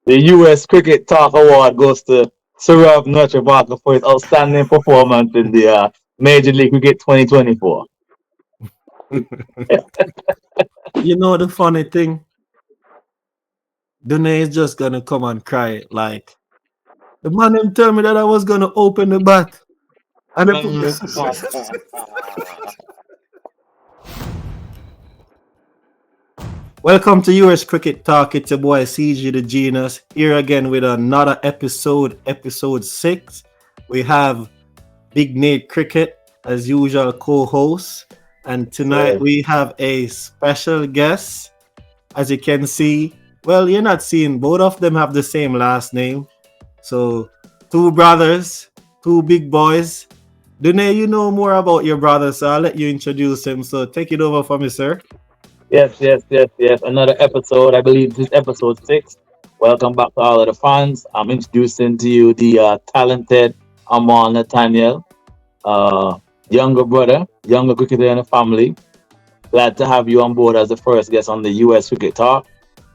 The U.S. Cricket Talk Award goes to Saurav Natrabaka for his outstanding performance in the Major League Cricket 2024. You know the funny thing, Dune is just gonna come and cry like the man him tell me that I was gonna open the bat and I put Welcome to US Cricket Talk. It's your boy CG the Genius here again with another episode, episode 6. We have BIGNATE Cricket as usual co-host, and tonight So, we have a special guest. As you can see, well, you're not seeing both of them have the same last name. So, two brothers, two big boys. Dune, you know more about your brother, so I'll let you introduce him. So, take it over for me, sir. yes. Another episode. I believe this is episode 6. Welcome back to all of the fans. I'm introducing to you the talented Amal Nathaniel, uh, younger brother, younger cricketer in the family. Glad to have you on board as the first guest on the U.S. Cricket Talk.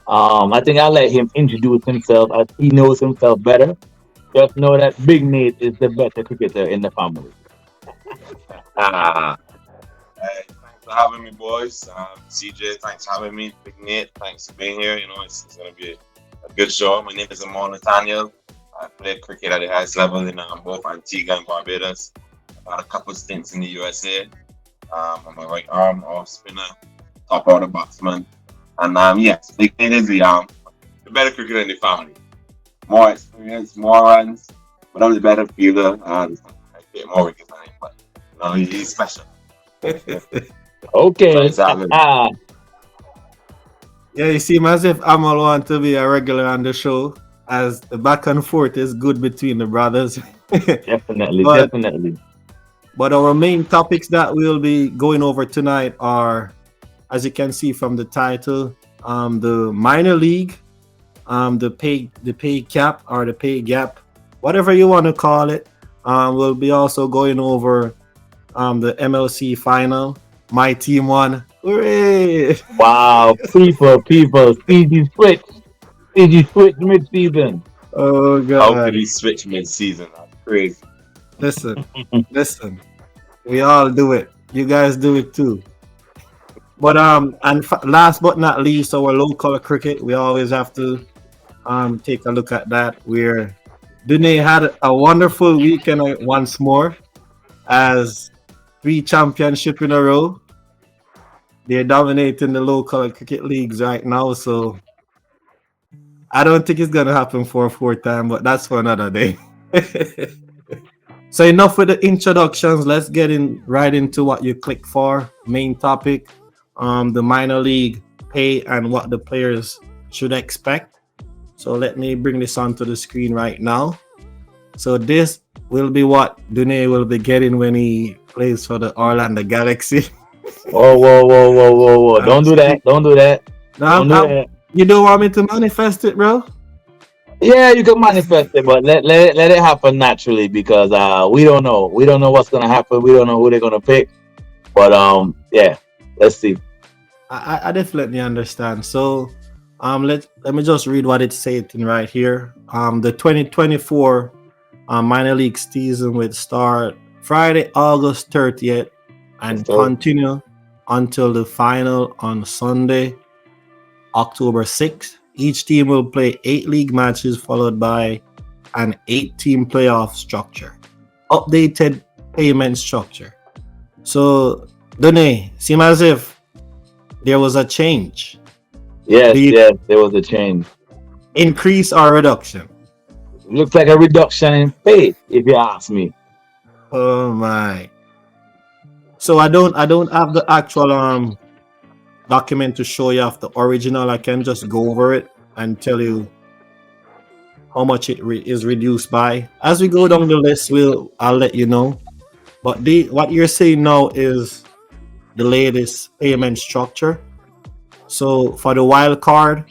I think I'll let him introduce himself as he knows himself better. Just know that Big Nate is the better cricketer in the family. Ah, hey, thanks for having me, boys. CJ, thanks for having me. Big Nate, thanks for being here. You know, it's going to be a good show. My name is Amal Nathaniel. I play cricket at the highest level in both Antigua and Barbados. I've had a couple stints in the USA. I'm a right arm, off spinner, top order batsman. And yes, Big Nate is the better cricketer in the family. More experience, more runs, but I'm the better fielder. And I get more wickets than him, but no, he's special. So Okay. it's happening. Yeah, you seem as if Amal want to be a regular on the show, as the back and forth is good between the brothers. Definitely, but definitely. but our main topics that we'll be going over tonight are, as you can see from the title, the minor league, the pay cap or the pay gap, whatever you want to call it. We'll be also going over the MLC final. My team won. Hooray! Wow. People. CG switch mid-season. Oh How could god. he switch mid-season? That's crazy. Listen, listen. We all do it. You guys do it too. But last but not least, our local cricket. We always have to take a look at that. Where Dune had a wonderful weekend once more as 3 championship in a row. They're dominating the local cricket leagues right now. So I don't think it's gonna happen for a fourth time, but that's for another day. So enough with the introductions. Let's get in right into what you click for. Main topic, the minor league pay and what the players should expect. So let me bring this onto the screen right now. So this will be what Dune will be getting when he plays for the Orlando Galaxy. Whoa. I'm Don't do see- that. Don't do that. no, Don't do I'm- that. you don't want me to manifest it, bro? Yeah, you can manifest it, but let it happen naturally because we don't know. We don't know what's gonna happen. We don't know who they're gonna pick. But yeah, let's see. I definitely understand. So let me just read what it's saying right here. The 2024 minor league season will start Friday, August 30th Let's and go. continue until the final on Sunday, October 6th. Each team will play 8 league matches followed by an 8 team playoff structure. Updated payment structure. So, Dune, seem as if there was a change. Yes, Do you there was a change. increase or reduction? Looks like a reduction in pay, if you ask me. Oh my. So I don't have the actual document to show you of the original. I can just go over it and tell you how much it is reduced by. As we go down the list, I'll let you know. But what you're saying now is the latest payment structure. So for the wild card,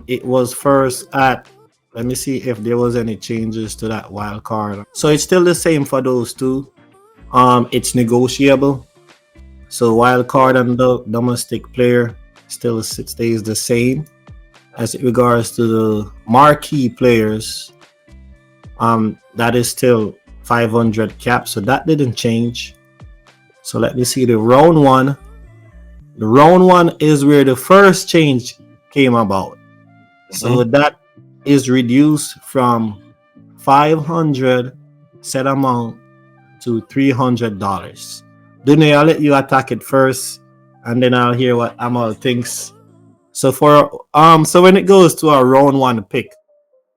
it was first at, let me see if there was any changes to that wild card. So it's still the same for those two. It's negotiable. So wild card and the domestic player still stays the same. as it regards to the marquee players, that is still 500 cap, so that didn't change. So let me see the round one. The round one is where the first change came about. So that is reduced from 500 set amount to $300. Dune, I'll let you attack it first, and then I'll hear what Amal thinks. So so when it goes to a round one pick,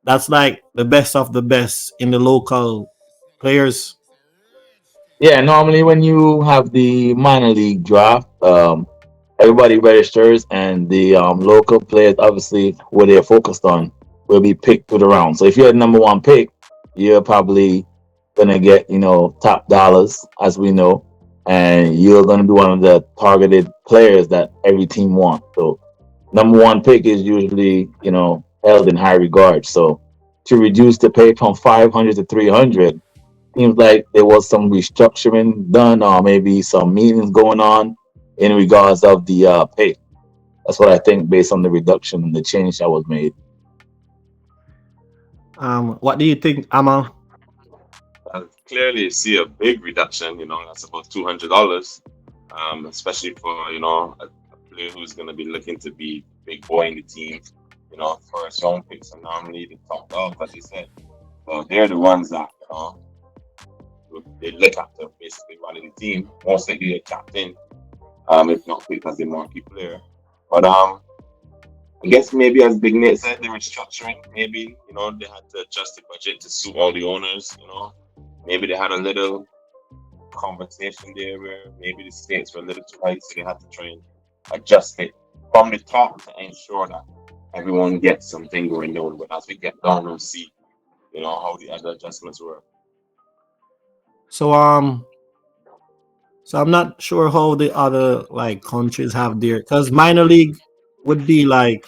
that's like the best of the best in the local players. Yeah, normally when you have the minor league draft, everybody registers, and the local players, obviously, where they're focused on, will be picked through the round. So if you're the number one pick, you're probably gonna get top dollars, as we know, and you're gonna be one of the targeted players that every team wants. So number one pick is usually held in high regard. So to reduce the pay from 500 to 300, seems like there was some restructuring done, or maybe some meetings going on in regards of the pay. That's what I think, based on the reduction and the change that was made. What do you think, Amal? I clearly see a big reduction. That's about $200. Especially for a player who's going to be looking to be big boy in the team. First round picks are normally the top dogs, as you said. So they're the ones that they look after basically running the team. Most likely a captain, if not picked as a marquee player. But I guess maybe, as Big Nate said, they were structuring. Maybe they had to adjust the budget to suit all the owners. Maybe they had a little conversation there where maybe the stakes were a little too high, so they had to try and adjust it from the top to ensure that everyone gets something going down. But as we get down, we'll see, how the other adjustments were. So so I'm not sure how the other like countries have their, because minor league would be like,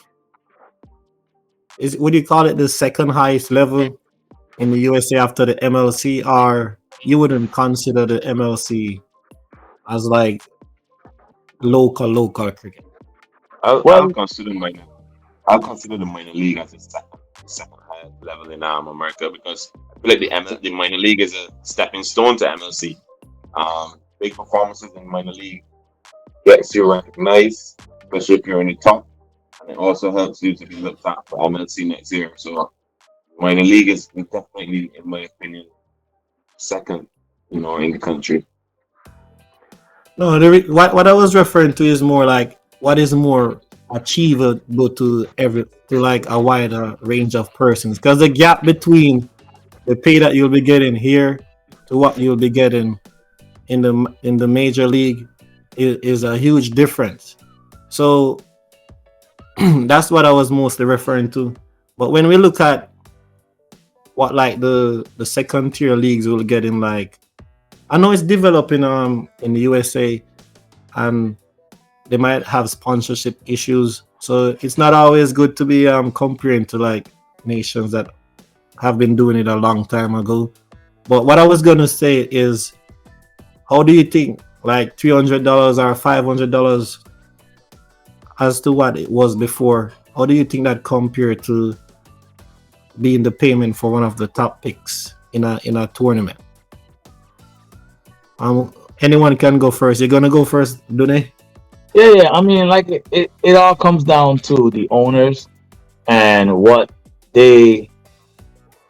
would you call it the second highest level in the USA after the MLC, or you wouldn't consider the MLC as like local cricket? I'll, Well, I'll consider minor. I'll consider the minor league as a second highest level in America, because I feel like the minor league is a stepping stone to MLC. Big performances in minor league gets you recognized, especially if you're in the top, and it also helps you to be looked at for MLC next year. So minor league is definitely, in my opinion, second, in the country. No, what I was referring to is more like what is more achievable to like a wider range of persons, because the gap between the pay that you'll be getting here to what you'll be getting in the major league is a huge difference. So that's what I was mostly referring to. But when we look at what like the second tier leagues will get in, like, I know it's developing in the USA, and they might have sponsorship issues, so it's not always good to be comparing to like nations that have been doing it a long time ago. But what I was gonna say is, how do you think like $300 or $500 as to what it was before? How do you think that compared to being the payment for one of the top picks in a tournament? Anyone can go first. You're gonna go first, Dune? yeah. I mean, like it all comes down to the owners and what they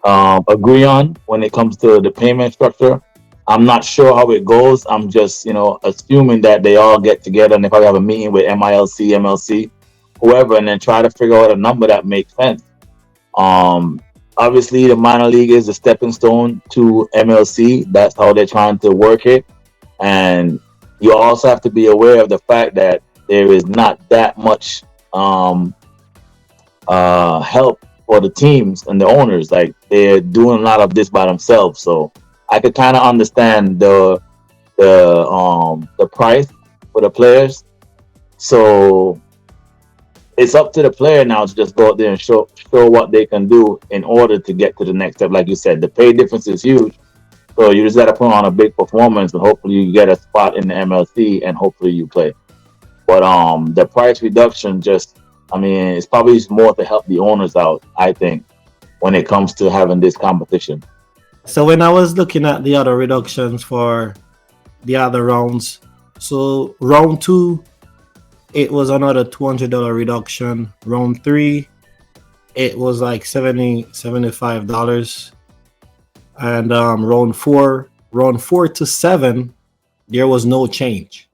agree on when it comes to the payment structure. I'm not sure how it goes. I'm just, assuming that they all get together and they probably have a meeting with MILC, MLC, whoever, and then try to figure out a number that makes sense. Um, Obviously, the minor league is a stepping stone to MLC. That's how they're trying to work it. And you also have to be aware of the fact that there is not that much help for the teams and the owners. Like, they're doing a lot of this by themselves. So I could kind of understand the price for the players. So it's up to the player now to just go out there and show what they can do in order to get to the next step. Like you said, the pay difference is huge. So you just got to put on a big performance, and hopefully you get a spot in the MLC, and hopefully you play. But the price reduction just I mean, it's probably more to help the owners out, I think, when it comes to having this competition. So when I was looking at the other reductions for the other rounds, so round 2, it was another $200 reduction. Round 3, it was like $75. And round 4 to 7, there was no change.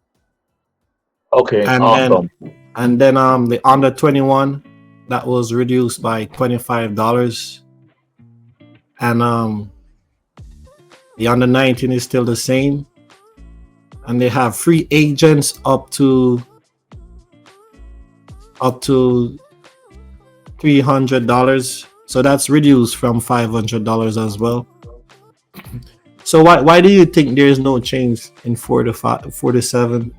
Okay, And awesome. then the under 21, that was reduced by $25. And the under 19 is still the same. And they have free agents up to $300. So that's reduced from $500 as well. So why do you think there is no change in 4 to 7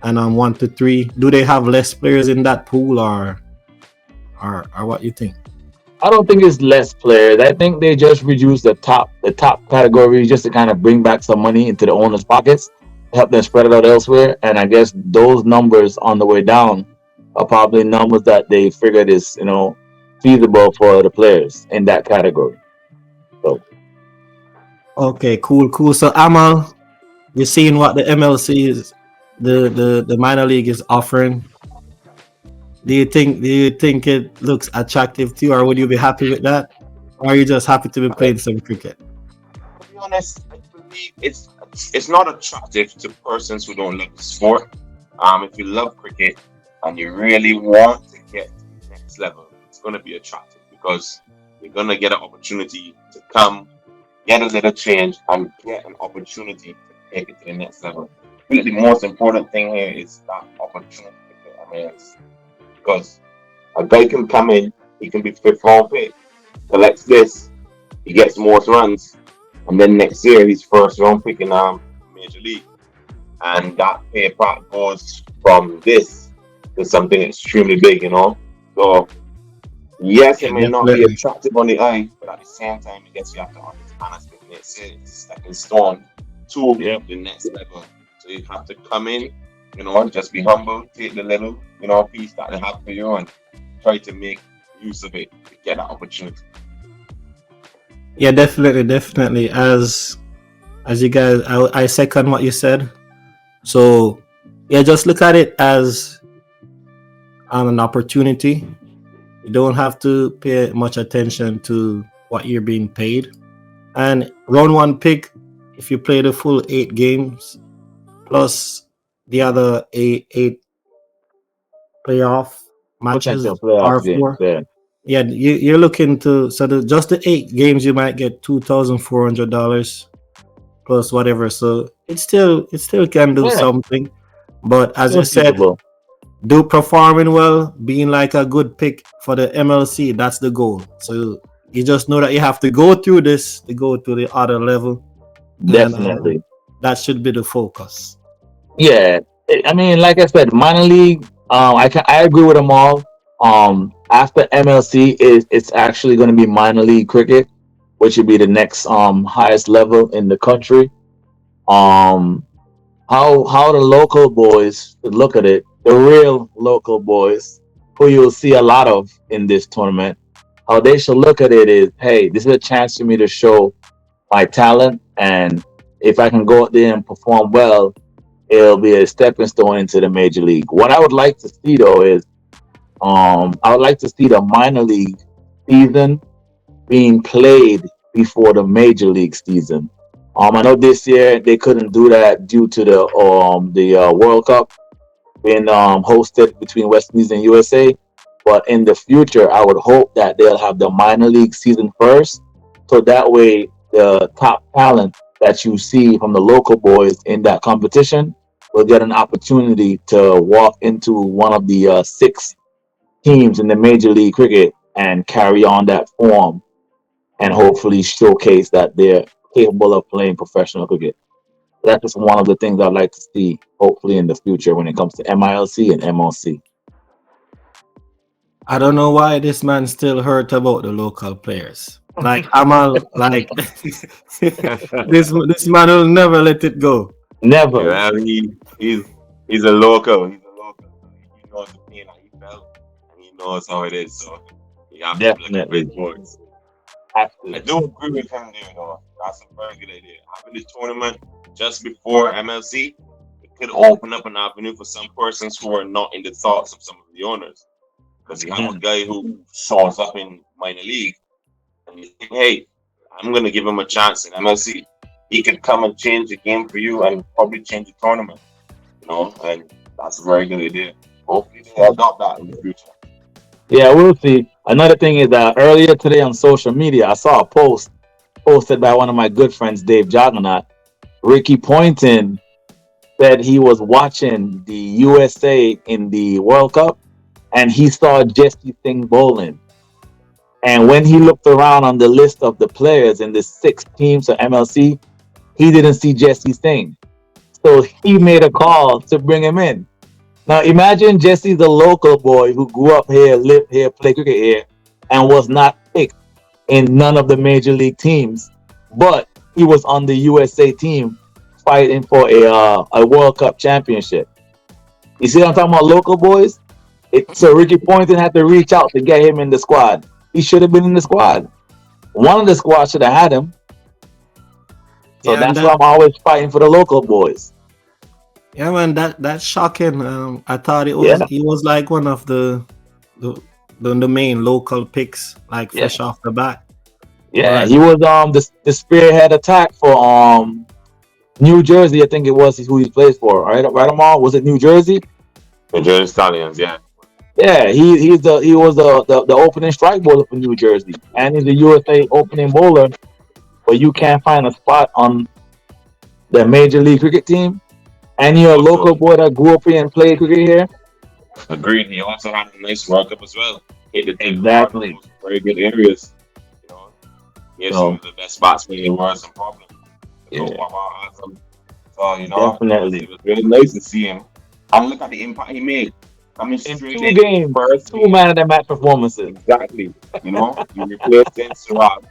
and 1 to 3? Do they have less players in that pool, or what you think? I don't think it's less players. I think they just reduced the top category just to kind of bring back some money into the owners' pockets, help them spread it out elsewhere. And I guess those numbers on the way down are probably numbers that they figured is feasible for the players in that category. So Okay, cool. So Amal, you're seeing what the MLC is, the minor league is offering. Do you think it looks attractive to you, or would you be happy with that? Or are you just happy to be playing some cricket? To be honest, I believe it's not attractive to persons who don't love the sport. If you love cricket and you really want to get to the next level, it's going to be attractive because you're going to get an opportunity to come, get a little change, and get an opportunity to take it to the next level. I think the most important thing here is that opportunity to get a man's, because a guy can come in, he can be fifth round pick, collects this, he gets more runs, and then next year he's first round pick in Major League, and that pay part goes from this to something extremely big, So yes, Yeah, it may not be definitely. attractive on the eye, but at the same time, I guess you have to understand as it's a stepping stone to yeah, the next level. So you have to come in, just be humble, take the little, piece that they have for you, and try to make use of it to get that opportunity. Yeah, definitely. As you guys, I second what you said. So yeah, just look at it as an opportunity. You don't have to pay much attention to what you're being paid. And round 1 pick, if you play the full 8 games plus the other eight playoff potential matches playoff are game. 4. Yeah, Yeah, you're looking to, so just the 8 games you might get $2,400 plus whatever. So it still can do yeah, something. But as you still said, feasible. do performing well, being like a good pick for the MLC, that's the goal. So you just know that you have to go through this to go to the other level, and Definitely. that should be the focus. Yeah, I mean, like I said, minor league. I agree with them all. After MLC it's actually going to be minor league cricket, which would be the next highest level in the country. Um, how the local boys look at it, the real local boys, who you'll see a lot of in this tournament, how they should look at it is, hey, this is a chance for me to show my talent, and if I can go out there and perform well, it'll be a stepping stone into the major league. What I would like to see though is, I would like to see the minor league season being played before the major league season. I know this year they couldn't do that due to the World Cup being hosted between West Indies and USA. But in the future, I would hope that they'll have the minor league season first, so that way the top talent that you see from the local boys in that competition will get an opportunity to walk into one of the 6 teams in the Major League Cricket and carry on that form and hopefully showcase that they're capable of playing professional cricket. That's just one of the things I'd like to see, hopefully, in the future when it comes to MILC and MLC. I don't know why this man still hurt about the local players. Like Amal, like this man will never let it go. Never. Yeah, he's a local. He's a local. So he knows the pain that he felt. knows how it is. So you have to be like a Definitely. big boys. Have I to. do agree with him there, though. That's a very good idea. Having the tournament just before MLC, it could open up an avenue for some persons who are not in the thoughts of some of the owners. Because you have a Mm. guy who shows up in minor league and you think, hey, I'm going to give him a chance in MLC. He could come and change the game for you and probably change the tournament, and that's a very good idea. Hopefully they adopt that in the future. Yeah, we'll see. Another thing is that earlier today on social media, I saw a post posted by one of my good friends, Dave Juggernaut. Ricky Poynton said he was watching the USA in the World Cup and he saw Jesse Singh bowling. And when he looked around on the list of the players in the six teams of MLC, he didn't see Jesse Singh. So he made a call to bring him in. Now imagine Jesse's a local boy who grew up here, lived here, played cricket here, and was not picked in none of the major league teams, but he was on the USA team fighting for a World Cup championship. You see what I'm talking about, local boys? So Ricky Poynton had to reach out to get him in the squad. He should have been in the squad. One of the squads should have had him. So Yeah, and that's why that I'm always fighting for the local boys. yeah, man, that's shocking. I thought Yeah, he was like one of the the main local picks, like yeah, fresh off the bat. yeah. But He was the spearhead attack for New Jersey. I think it was who he played for. Right, Amal? Was it New Jersey? The Jersey Stallions, yeah. Yeah, he was the opening strike bowler for New Jersey, and he's a USA opening bowler. But you can't find a spot on the major league cricket team, and you're a Also, local boy that grew up here and played cricket here. agreed. He also had a nice World Cup as well. Hit the table hard in Exactly. those very good areas. You know, he had some So of the best spots when there was some problem. No yeah, Papa had some. So definitely. it was really nice to see him. And look at the impact he made. Coming In straight two in games, first two game. man of the match performances. Exactly. You replaced Ben Surab.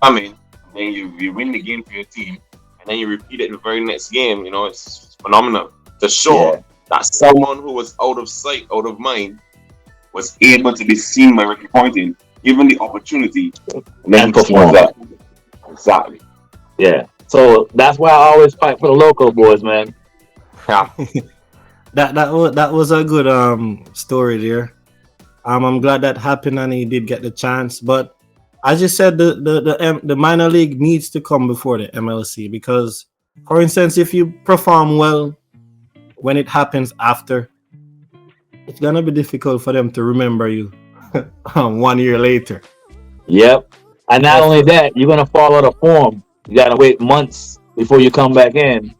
Come in, and then you win the game for your team, and then you repeat it in the very next game. It's phenomenal to show Yeah, that someone who was out of sight, out of mind, was able to be seen by Ricky Ponting, given the opportunity, and then and he scores perform. up. Exactly. Yeah. So that's why I always fight for the local boys, man. Yeah. that was a good story there. I'm glad that happened and he did get the chance. But as you said, the minor league needs to come before the MLC because, for instance, if you perform well when it happens after, it's gonna be difficult for them to remember you 1 year later. Yep. And not But only that, you're gonna follow the form. You gotta wait months before you come back in.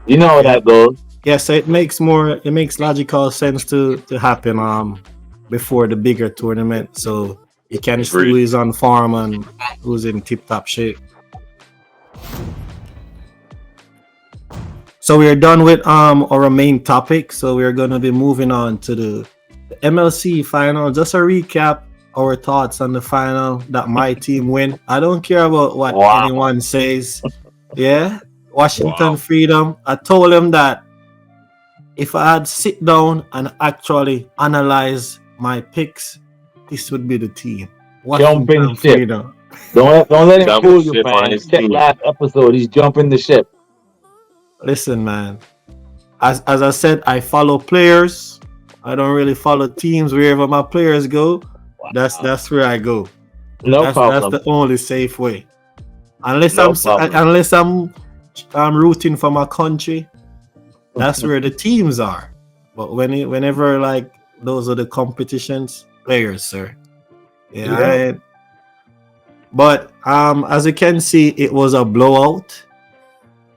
You know how yeah, that goes. yeah. So it makes logical sense to happen before the bigger tournament, so you can see who Agreed. is on form and who's in tip top shape. So we are done with our main topic. So we are going to be moving on to the MLC final. Just a recap our thoughts on the final that my team win. I don't care about what Wow. anyone says. Yeah, Washington Wow. Freedom. I told them that if I had sit down and actually analyze my picks, this would be the team. Jumping Washington ship. Freedom. Don't let him Jump fool you, ship on man. his Check team. last episode. He's jumping the ship. Listen, man. As I said, I follow players. I don't really follow teams. Wherever my players go, that's where I go. No That's problem. the only safe way. Unless No problem. I'm rooting for my country, that's where the teams are. But whenever like those are the competitions, players, sir. Yeah. Yeah. But as you can see, it was a blowout.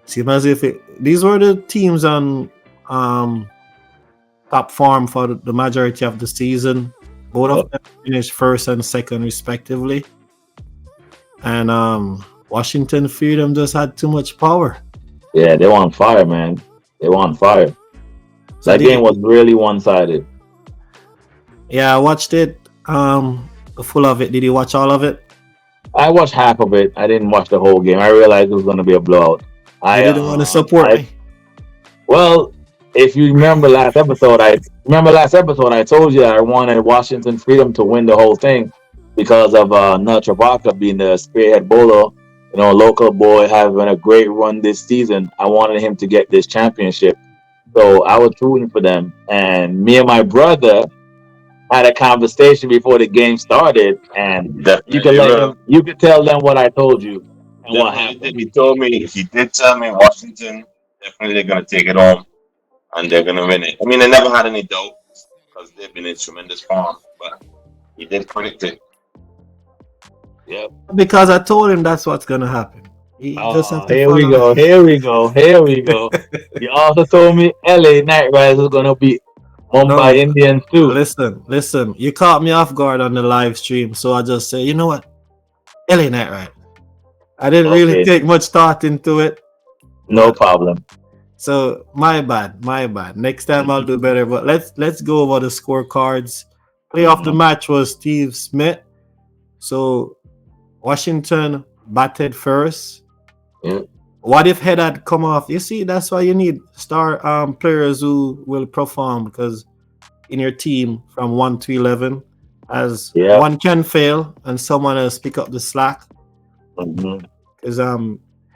Seems as if these were the teams on top form for the majority of the season. Both of them finished first and second respectively. And Washington Freedom just had too much power. Yeah, they were on fire, man. They were on fire. So That game was really one-sided. yeah, I watched it. The full of it. Did you watch all of it? I watched half of it. I didn't watch the whole game. I realized it was going to be a blowout. You didn't want to support me. Well, if you remember last episode I told you that I wanted Washington Freedom to win the whole thing because of Nel Travolta being the spearhead bowler, local boy having a great run this season. I wanted him to get this championship. So I was rooting for them. And me and my brother had a conversation before the game started, and Definitely will. you could tell them what I told you and what Definitely did. happened. He did tell me Washington definitely they're gonna take it home and they're gonna win it. I mean, I never had any doubts because they've been in tremendous form, but he did predict it. Yep. Because I told him that's what's gonna happen. He just have Oh, to here we follow. go. Here we go. Here we go. You also told me LA Knight Riders is gonna beat Mumbai No, Indians too. listen. You caught me off guard on the live stream, so I just say, you know what, LA Knight, right? I didn't really Okay, take much thought into it, no but problem. so my bad, my bad. Next time I'll do better. But let's go over the scorecards. Player of the Mhm. match was Steve Smith. So Washington batted first. Yeah. What if Head had come off? You see, that's why you need star players who will perform, because in your team from 1 to 11, as Yeah. one can fail and someone else pick up the slack. Mhm. Because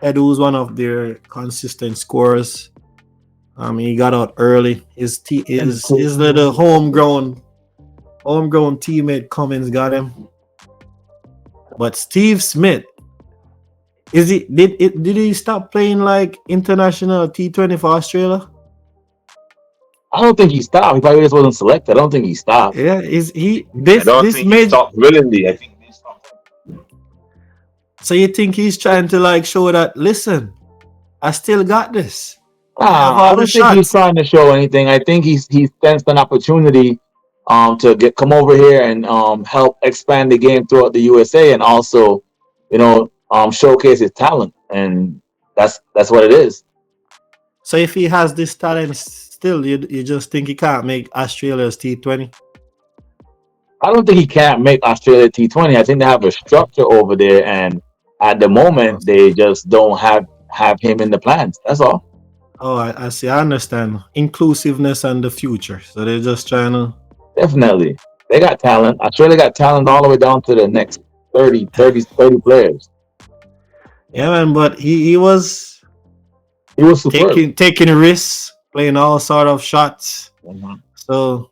Head, who's one of their consistent scorers, he got out early. His little homegrown teammate Cummins got him. But Steve Smith, did he stop playing like international T20 for Australia? I don't think he stopped. He probably just wasn't selected. I don't think he stopped. Yeah, is he I don't this think he made stopped willingly. I think he stopped. so you think he's trying to like show that, listen, I still got this. I have I all the don't think he's shots. trying to show anything. I think he's sensed an opportunity to come over here and help expand the game throughout the USA and also, showcase his talent. And that's what it is. So if he has this talent still, you just think he can't make Australia's T20? I don't think he can't make Australia T20. I think they have a structure over there, and at the moment they just don't have him in the plans. That's all. Oh, I see. I understand. Inclusiveness and the future. So they're just trying to. Definitely. They got talent. Australia got talent all the way down to the next 30 players. Yeah, man. But he was He was superb. taking risks, playing all sort of shots. Mhm. So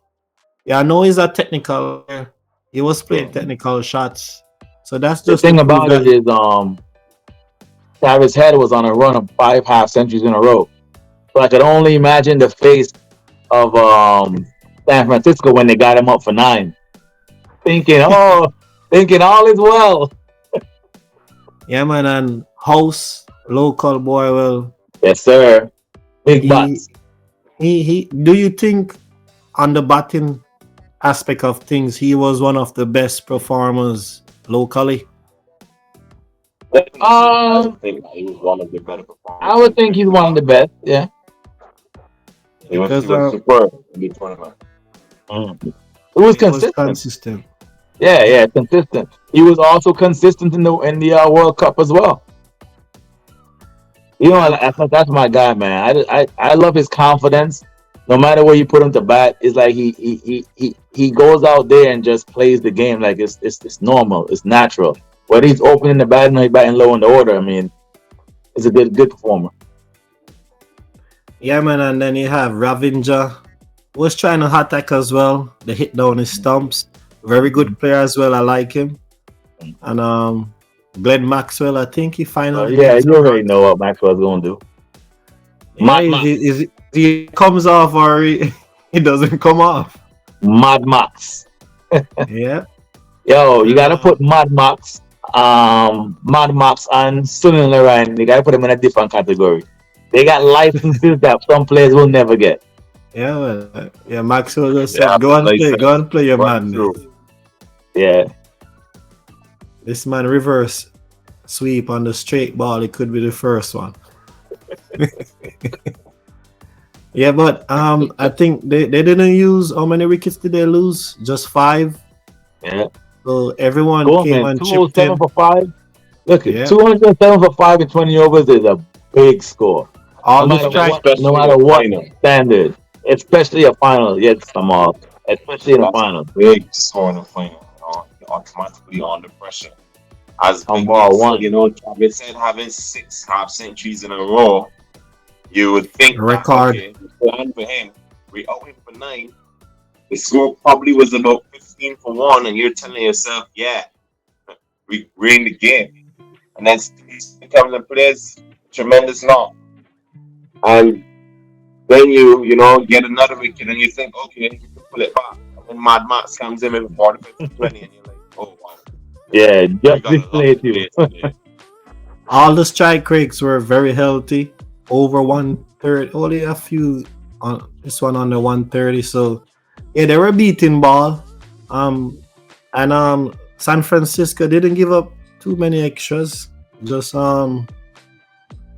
yeah, I know he's a technical player. He was playing technical shots. So that's The just to thing prove about it that. is, Travis Head was on a run of 5 half centuries in a row. So I could only imagine the face of San Francisco when they got him up for 9, thinking, thinking all is well. Yeah, man. And House, local boy, well, Yes, sir. Big he butts. he. Do you think on the batting aspect of things, he was one of the best performers locally? Definitely. I Um, would think he was one of the better I performers would in think he's the one of the tournament. best. Yeah. He Because was superb in the tournament. Mm. It was he was consistent. consistent. Yeah, consistent. He was also consistent in the World Cup as well. Yeah, That's my guy, man. I love his confidence. No matter where you put him to bat, it's like he goes out there and just plays the game like it's normal, it's natural. Whether he's opening the bat or he's batting low in the order, I mean, it's a good performer. yeah, man. And then you have Ravinger, was trying to attack as well. The hit down his stumps. Very good player as well. I like him. And Glenn Maxwell, I think he finally Yeah, made you some already runs. know what Maxwell's going to do. Yeah, Mad Max, he comes off or he doesn't come off. Mad Max. Yeah. Yo, you And gotta put Mad Max and Sunil Narayan. You gotta put them in a different category. They got licenses that some players will never get. yeah, well, yeah, Maxwell just They said, have the go and play your run madness. through. Yeah. This man reverse sweep on the straight ball. It could be the first one. Yeah, but I think they didn't use, how many wickets did they lose? Just 5. Yeah. So everyone Cool, came man. and chipped 207 in. for 5. Look, Yeah. 207 for 5 in 20 overs is a big score. No all the matter strike. what, no especially in matter the what final. standard, especially a final. Yes, Kamal, especially in the That's a final. big score in the final. You know, you're automatically under pressure. As Big Nate Kamal said, one. you know, Travis said having 6 half centuries in a row, you would think that, Record. okay, we planned for him. We out him for 9. The score probably was about 15 for 1, and you're telling yourself, yeah, we're in the game. And then he comes and plays tremendous knock. And then get another wicket, and you think, okay, we can pull it back. And then Mad Max comes in with 45 for 20, and you're like, oh, wow, Yeah, we just got a lot deflate to you. face today. All the strike rates were very healthy, over 130. Only a few on this one under 130. So yeah, they were beating ball. Um, and San Francisco didn't give up too many extras. Just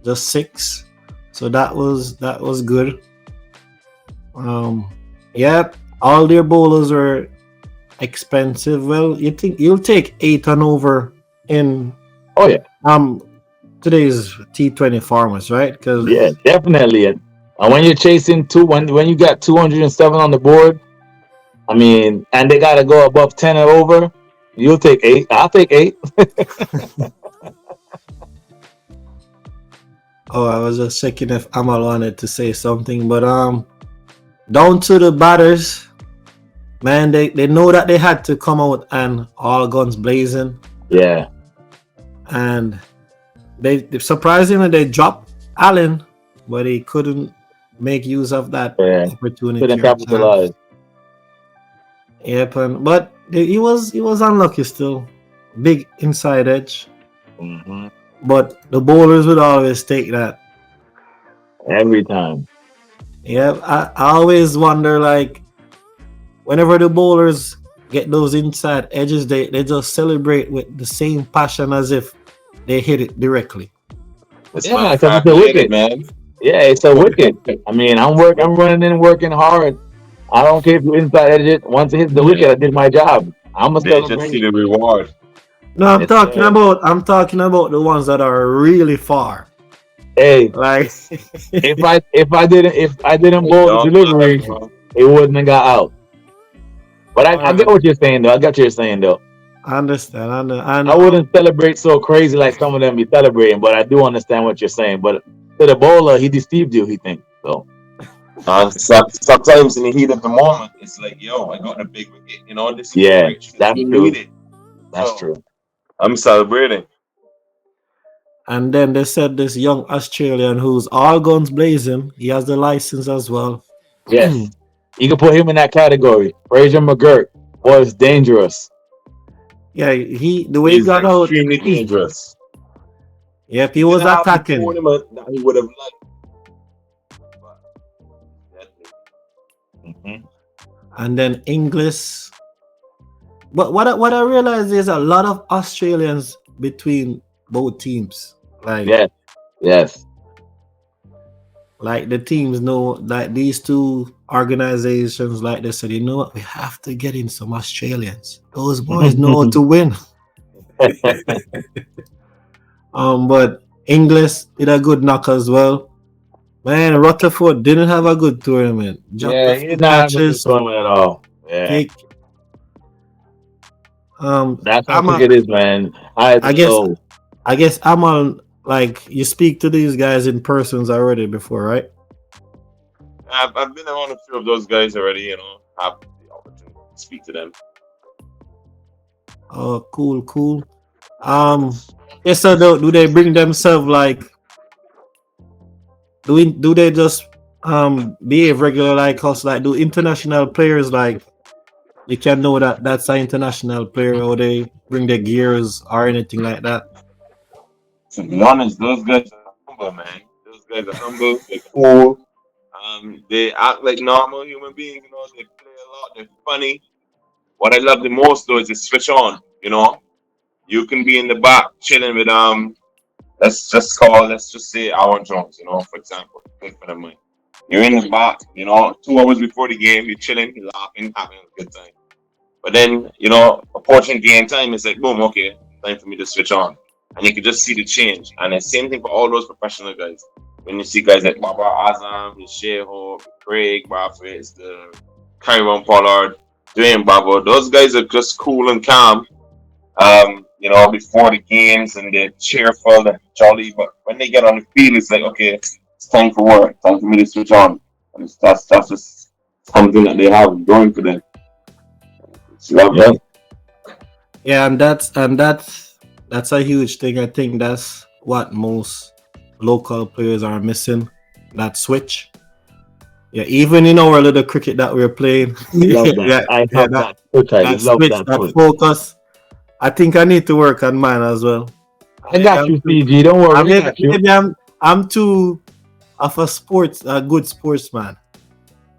just 6. So that was good. Um, yeah, all their bowlers were expensive. Well, you think you'll take 8 and over in Oh yeah, um today's T20 farmers, right? Because yeah, definitely. And when you're chasing when you got 207 on the board, I mean, and they got to go above 10 and over, you'll take 8. I'll take 8. oh, I was just checking if Amal wanted to say something, but down to the batters, man, they know that they had to come out and all guns blazing, Yeah, and they surprisingly they dropped Allen, but he couldn't make use of that yeah. opportunity Couldn't or chance. capitalize. Yep, but he was unlucky still, big inside edge, Hmm. but the bowlers would always take that. Every time. Yeah, I always wonder, like, whenever the bowlers get those inside edges, they just celebrate with the same passion as if they hit it directly. It's Yeah, not because it's a calculated, wicket. man. Yeah, it's a wicket. I mean, I'm running in, working hard. I don't care if you inside edge it. Once it hits the Yeah. wicket, I did my job. I'm gonna They just see celebrate. the reward. No, I'm Yes, talking sir. about I'm talking about the ones that are really far. Hey, Like, if I didn't It bowl the don't matter, delivery, bro. it wouldn't have got out. But I all get right, what you're saying though. I got what you're saying though. I understand. And I wouldn't celebrate so crazy like some of them be celebrating, but I do understand what you're saying. But to the bowler, he deceived you. He thinks so. And sometimes in the heat of the moment, it's like, yo, I got a big wicket. This is Yeah, great. It's that's we true. needed. That's So true. I'm celebrating. and then they said this young Australian who's all guns blazing. He has the license as well. Yes, you can put him in that category. Fraser McGirt was dangerous. Yeah, he the way he He's got out. extremely dangerous. Yep, he He was didn't have the attacking. tournament that he would have liked. But definitely. Hmm. And then Inglis. But what I realized is a lot of Australians between both teams. Like Yes, yes. like the teams know, like these two organizations, like they said, you know what, we have to get in some Australians. Those boys know how to win. But Inglis did a good knock as well. Man, Rutherford didn't have a good tournament. Dropped a Yeah, he few did not have a good catches. tournament at all. Yeah, Pick. that's how I'm a, cricket is, man. Highs I and guess lows. I guess I'm on, like, you speak to these guys in persons already before, right? I've been around a few of those guys already, have the opportunity to speak to them. Oh, cool, cool. Yes, so do they bring themselves, like, do they just behave regular like us? Like, do international players, like, you can know that that's an international player, or they bring their gears or anything like that? To be honest, those guys are humble, man. Those guys are humble. They're cool. They act like normal human beings. They play a lot. They're funny. What I love the most though is the switch on. You can be in the back chilling with let's just say Aaron Jones. For example, good for the money. You're in the back. 2 hours before the game, you're chilling, you're laughing, having a good time. But then, approaching game time, it's like, boom, okay, time for me to switch on. And you can just see the change. And the same thing for all those professional guys. when you see guys like Baba Azam, the Sheho, Craig Barfitz, the Kyron Pollard, Dwayne Babo, those guys are just cool and calm. Before the games and they're cheerful, they're jolly. But when they get on the field, it's like, okay, it's time for work, time for me to switch on. And that's just something that they have going for them. It's lovely. Yep. Yeah, and that's a huge thing. I think that's what most local players are missing. That switch. Yeah, even in our little cricket that we're playing. Love that. yeah, I yeah, love that. Okay, that love switch, that. that Switch. focus. I think I need to work on mine as well. I got you, CG. Don't worry. I got you. Maybe I'm too of a good sportsman.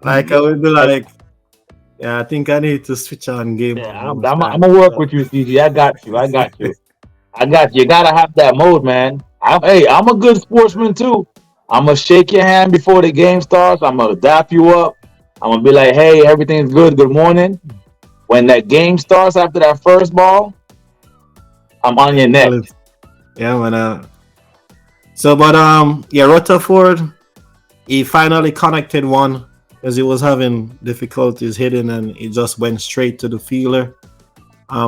Like I would be like, yeah, I think I need to switch on game. Yeah, I'm gonna work with you, CG. I got you. You gotta have that mode, man. I'm a good sportsman too. I'm gonna shake your hand before the game starts. I'm gonna dap you up. I'm gonna be like, hey, everything's good. Good morning. When that game starts after that first ball, I'm on your neck. Yeah, man. Rutherford, he finally connected one because he was having difficulties hitting and he just went straight to the fielder.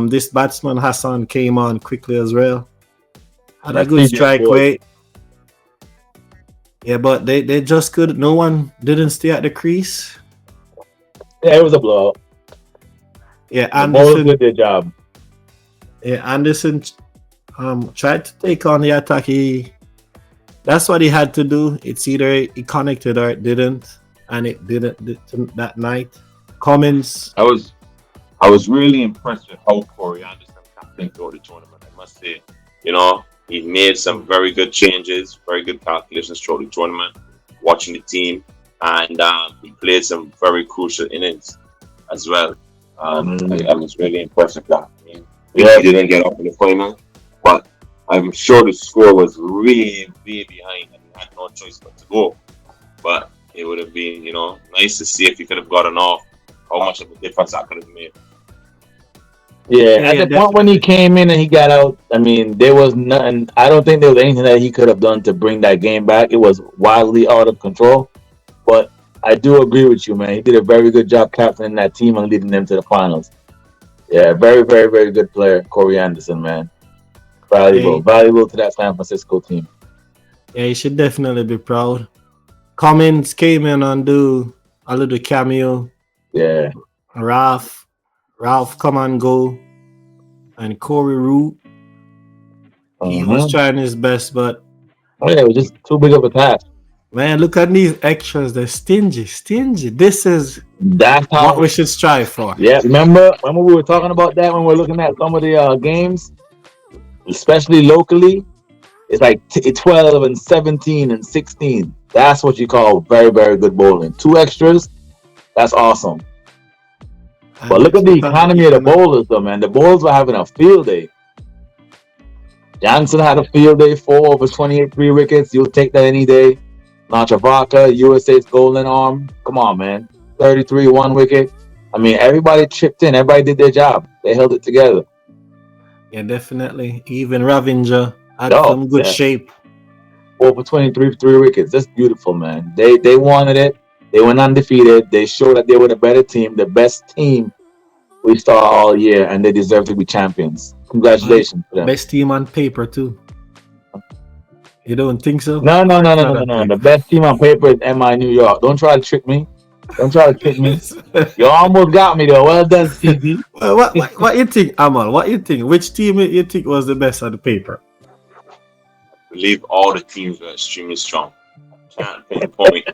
This batsman Hassan came on quickly as well. Had a good strike rate. Yeah, but they just couldn't. No one didn't stay at the crease. Yeah, it was a blowout. Yeah, Anderson did their job. Yeah, Anderson tried to take on the attack. That's what he had to do. It's either he connected or it didn't, and it didn't that night. Cummins. I was really impressed with how Corey Anderson captained throughout the tournament. I must say, he made some very good changes, very good calculations throughout the tournament. Watching the team, and he played some very crucial innings as well. I was really impressed with that. He didn't get up in the final, but I'm sure the score was way, way behind and he had no choice but to go. But it would have been, nice to see if he could have gotten off, how much of a difference that could have made. Yeah, at the point when he came in and he got out, I mean, there was nothing. I don't think there was anything that he could have done to bring that game back. It was wildly out of control. But I do agree with you, man. He did a very good job captaining that team and leading them to the finals. Yeah, very, very, very good player, Corey Anderson, man. Valuable to that San Francisco team. Yeah, he should definitely be proud. Cummins came in and do a little cameo. Yeah. Ralph come and go. And Corey Root. He was trying his best, but it was just too big of a task. Man, look at these extras. They're stingy. That's what we should strive for. Yeah, remember we were talking about that when we were looking at some of the games, especially locally. It's like 12 and 17 and 16. That's what you call very, very good bowling. 2 extras, that's awesome. But look at the economy of the bowlers, though, man. The bowlers were having a field day. Johnson had a field day, 4 over 28, 3 wickets. You'll take that any day. Nachavaka, USA's golden arm. Come on, man. 33, 1 wicket. I mean, everybody chipped in. Everybody did their job. They held it together. Yeah, definitely. Even Ravinger had some good shape. 4 for 23, 3 wickets. That's beautiful, man. They wanted it. They went undefeated. They showed that they were the better team, the best team we saw all year, and they deserve to be champions. Congratulations to them. Best team on paper, too. You don't think so? No. The best team on paper is MI New York. Don't try to trick me. You almost got me, though. Well done, CG. What you think, Amal? What you think? Which team you think was the best on the paper? I believe all the teams were extremely strong. Can't pinpoint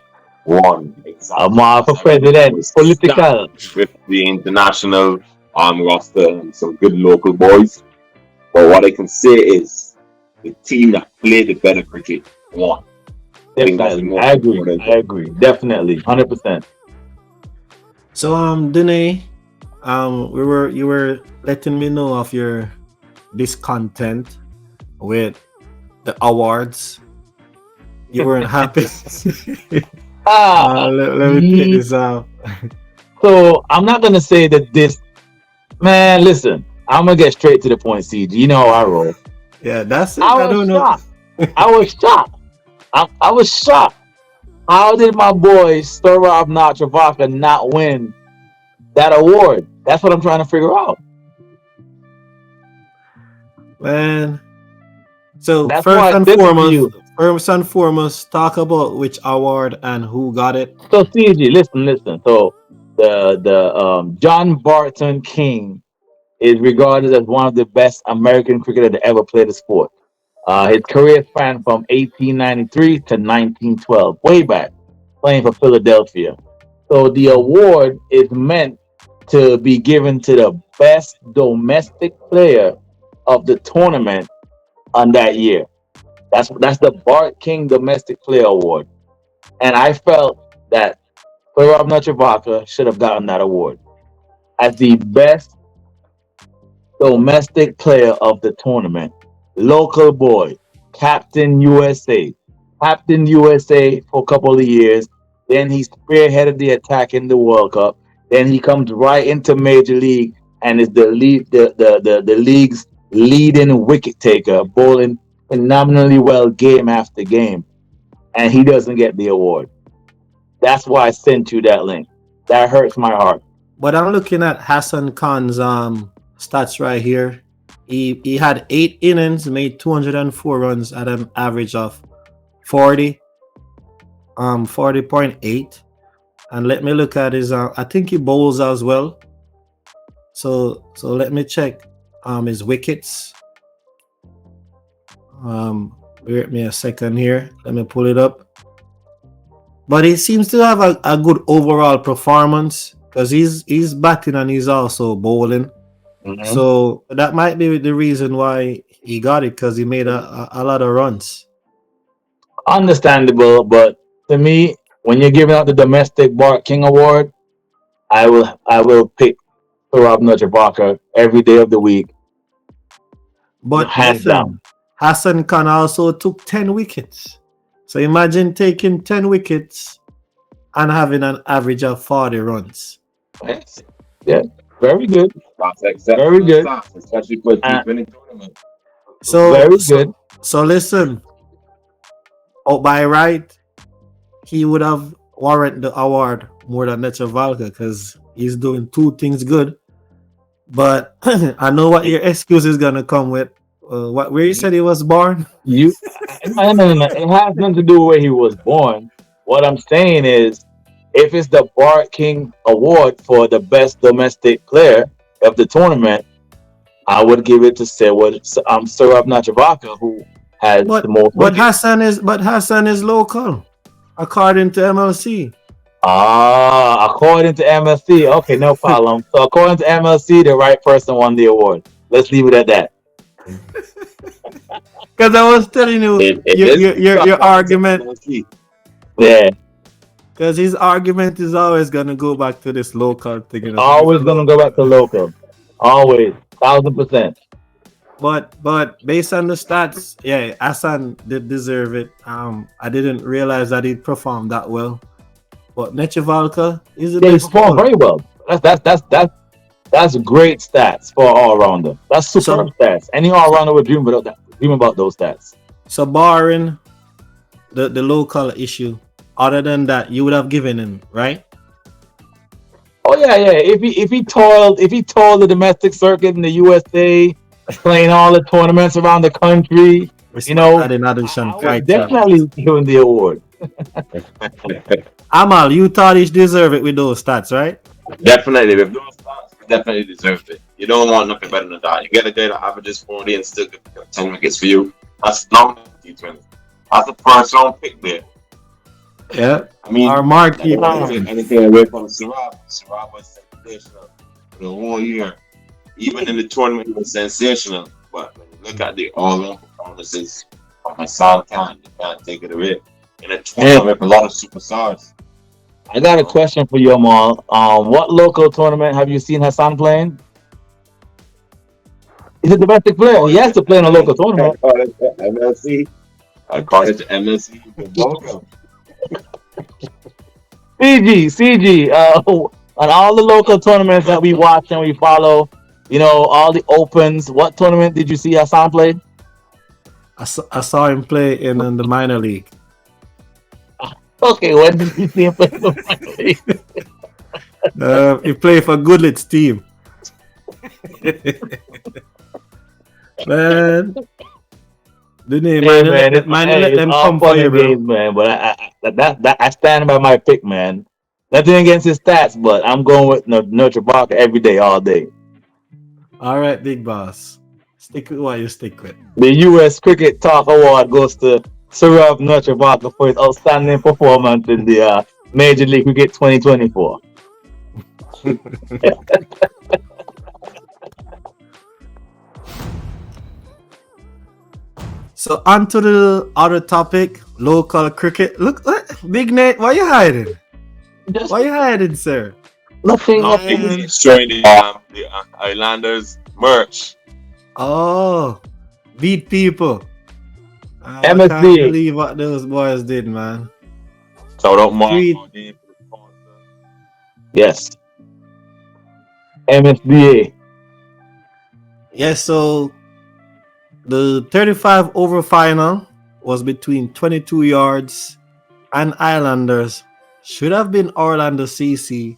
one exactly. Amal for president. Political. With the international roster and some good local boys. But what I can say is the team that played the better cricket won. Definitely. I agree. Definitely. 100%. So Dene, you were letting me know of your discontent with the awards. You weren't happy. Let me take this out. So I'm not gonna say that this man, listen, I'm gonna get straight to the point, CG. You know how I roll. Yeah, that's it. I was shocked. I was shocked. How did my boy Storab Natravaka not win that award? That's what I'm trying to figure out. Man. So That's why it's different for you. first and foremost, talk about which award and who got it. So CG, listen. So the John Barton King is regarded as one of the best American cricketers to ever play the sport. His career spanned from 1893 to 1912, way back, playing for Philadelphia. So the award is meant to be given to the best domestic player of the tournament on that year. That's the Bart King Domestic Player Award, and I felt that Saurabh Natravaka should have gotten that award as the best domestic player of the tournament. Local boy, Captain USA, Captain USA for a couple of years. Then he spearheaded the attack in the World Cup. Then he comes right into Major League and is the league's leading wicket taker, bowling phenomenally well game after game, and he doesn't get the award. That's why I sent you that link. That hurts my heart. But I'm looking at Hassan Khan's stats right here. He had 8 innings, made 204 runs at an average of 40.8. And let me look at his I think he bowls as well. So let me check his wickets. Bear with me a second here. Let me pull it up. But he seems to have a good overall performance because he's batting and he's also bowling. Mm-hmm. So that might be the reason why he got it, because he made a lot of runs. Understandable, but to me, when you're giving out the domestic Bart King Award, I will pick Saurabh Natravaka every day of the week. But hands down. Hassan Khan also took 10 wickets. So imagine taking 10 wickets and having an average of 40 runs. Yeah, very good. Very good. Especially for a winning tournament. So very good. So listen, by right, he would have warranted the award more than Natravaka because he's doing two things good. But I know what your excuse is gonna come with. Where you said he was born? No. It has nothing to do with where he was born. What I'm saying is, if it's the Bart King Award for the best domestic player of the tournament, I would give it to Saurabh Natravaka, who has the most. But Hassan is local, according to MLC. According to MLC, okay, no problem. So according to MLC, the right person won the award. Let's leave it at that. Because I was telling you your argument. Yeah. Because his argument is always gonna go back to this local thing. Always gonna go back to local. Always, 1,000%. But based on the stats, yeah, Hassan did deserve it. I didn't realize that he performed that well. But Natravaka is the best. He performed very well. That's great stats for an all-rounder. That's superb stats. Any all-rounder would dream about those stats. So barring the local issue, other than that, you would have given him, right? Oh yeah. If he toiled the domestic circuit in the USA, playing all the tournaments around the country, I would definitely give him the award. Amal, you thought he deserved it with those stats, right? Definitely. With those stats, he definitely deserved it. You don't want nothing better than that. You get a guy that averages 40 and still get 10 wickets for you. That's not T20. That's the first round pick there. Yeah. I mean, our marquee. Anything away from Saurabh. Saurabh was sensational for the whole year. Even in the tournament, he was sensational. But when you look at the all-round performances of Hassan Khan, you can't take it away. In a tournament with a lot of superstars. I got a question for you, Amal. What local tournament have you seen Hassan playing? He's a domestic player. He has to play in a local tournament. MLC. I call it the MLC. CG. On all the local tournaments that we watch and we follow, all the opens. What tournament did you see Hassan play? I saw him play in the minor league. Okay, when did you see him play in the minor league? He played for Goodlet's team. Man, the name, Hey man, man, let it's them all come for fun you, and bro. games, man. But I stand by my pick, man. Nothing against his stats, but I'm going with Nurture Barker every day, all day. All right, big boss. Stick with what you stick with. The U.S. Cricket Talk Award goes to Saurav Nurture Barker for his outstanding performance in the Major League Cricket 2024. So on to the other topic, local cricket. Look, Big Nate, why you hiding? Just Why you hiding, sir? nothing, Big nothing. Man. Nate showing the Islanders merch. Oh, beat people. I can't MSD, believe what those boys did, man. Shout out Mark Three. Modine for the sponsor. yes, MSDA. Yes, so the 35 over final was between 22 yards and Islanders. Should have been Orlando CC,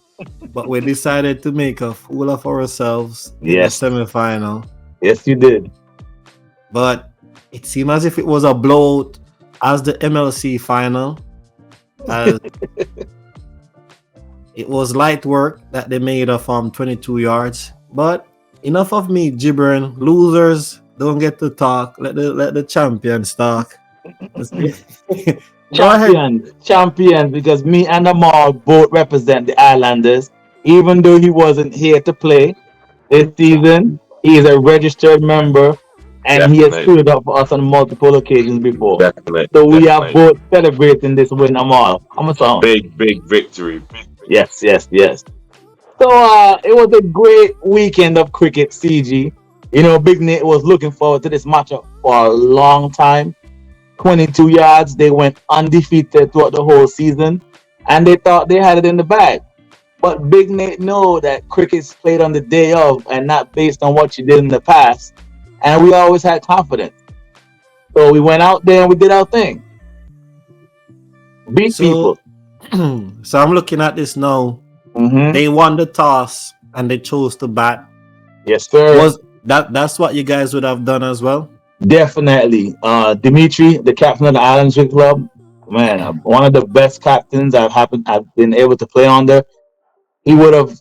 but we decided to make a fool of ourselves in the Yes, semifinal. yes, you did. But it seemed as if it was a blowout as the MLC final. As it was light work that they made of 22 yards. But enough of me gibbering. Losers don't get to talk. Let the champions talk. Go ahead. Champions, because me and Amal both represent the Islanders. Even though he wasn't here to play this season, he is a registered member and he has Definitely, stood up for us on multiple occasions before. definitely, So we are definitely. both celebrating this win, Amal. I'm a song. Big victory. Big victory. Yes, yes, yes. So it was a great weekend of cricket, CG. You know, Big Nate was looking forward to this matchup for a long time. 22 yards. They went undefeated throughout the whole season, and they thought they had it in the bag. But Big Nate know that cricket's played on the day of and not based on what you did in the past. And we always had confidence. So we went out there and we did our thing. Beat So, people. so I'm looking at this now. Hmm. They won the toss and they chose to bat. Yes, sir. Was that's what you guys would have done as well? Definitely. Dimitri, the captain of the Islands Cricket Club, man, one of the best captains I've been able to play under. He would have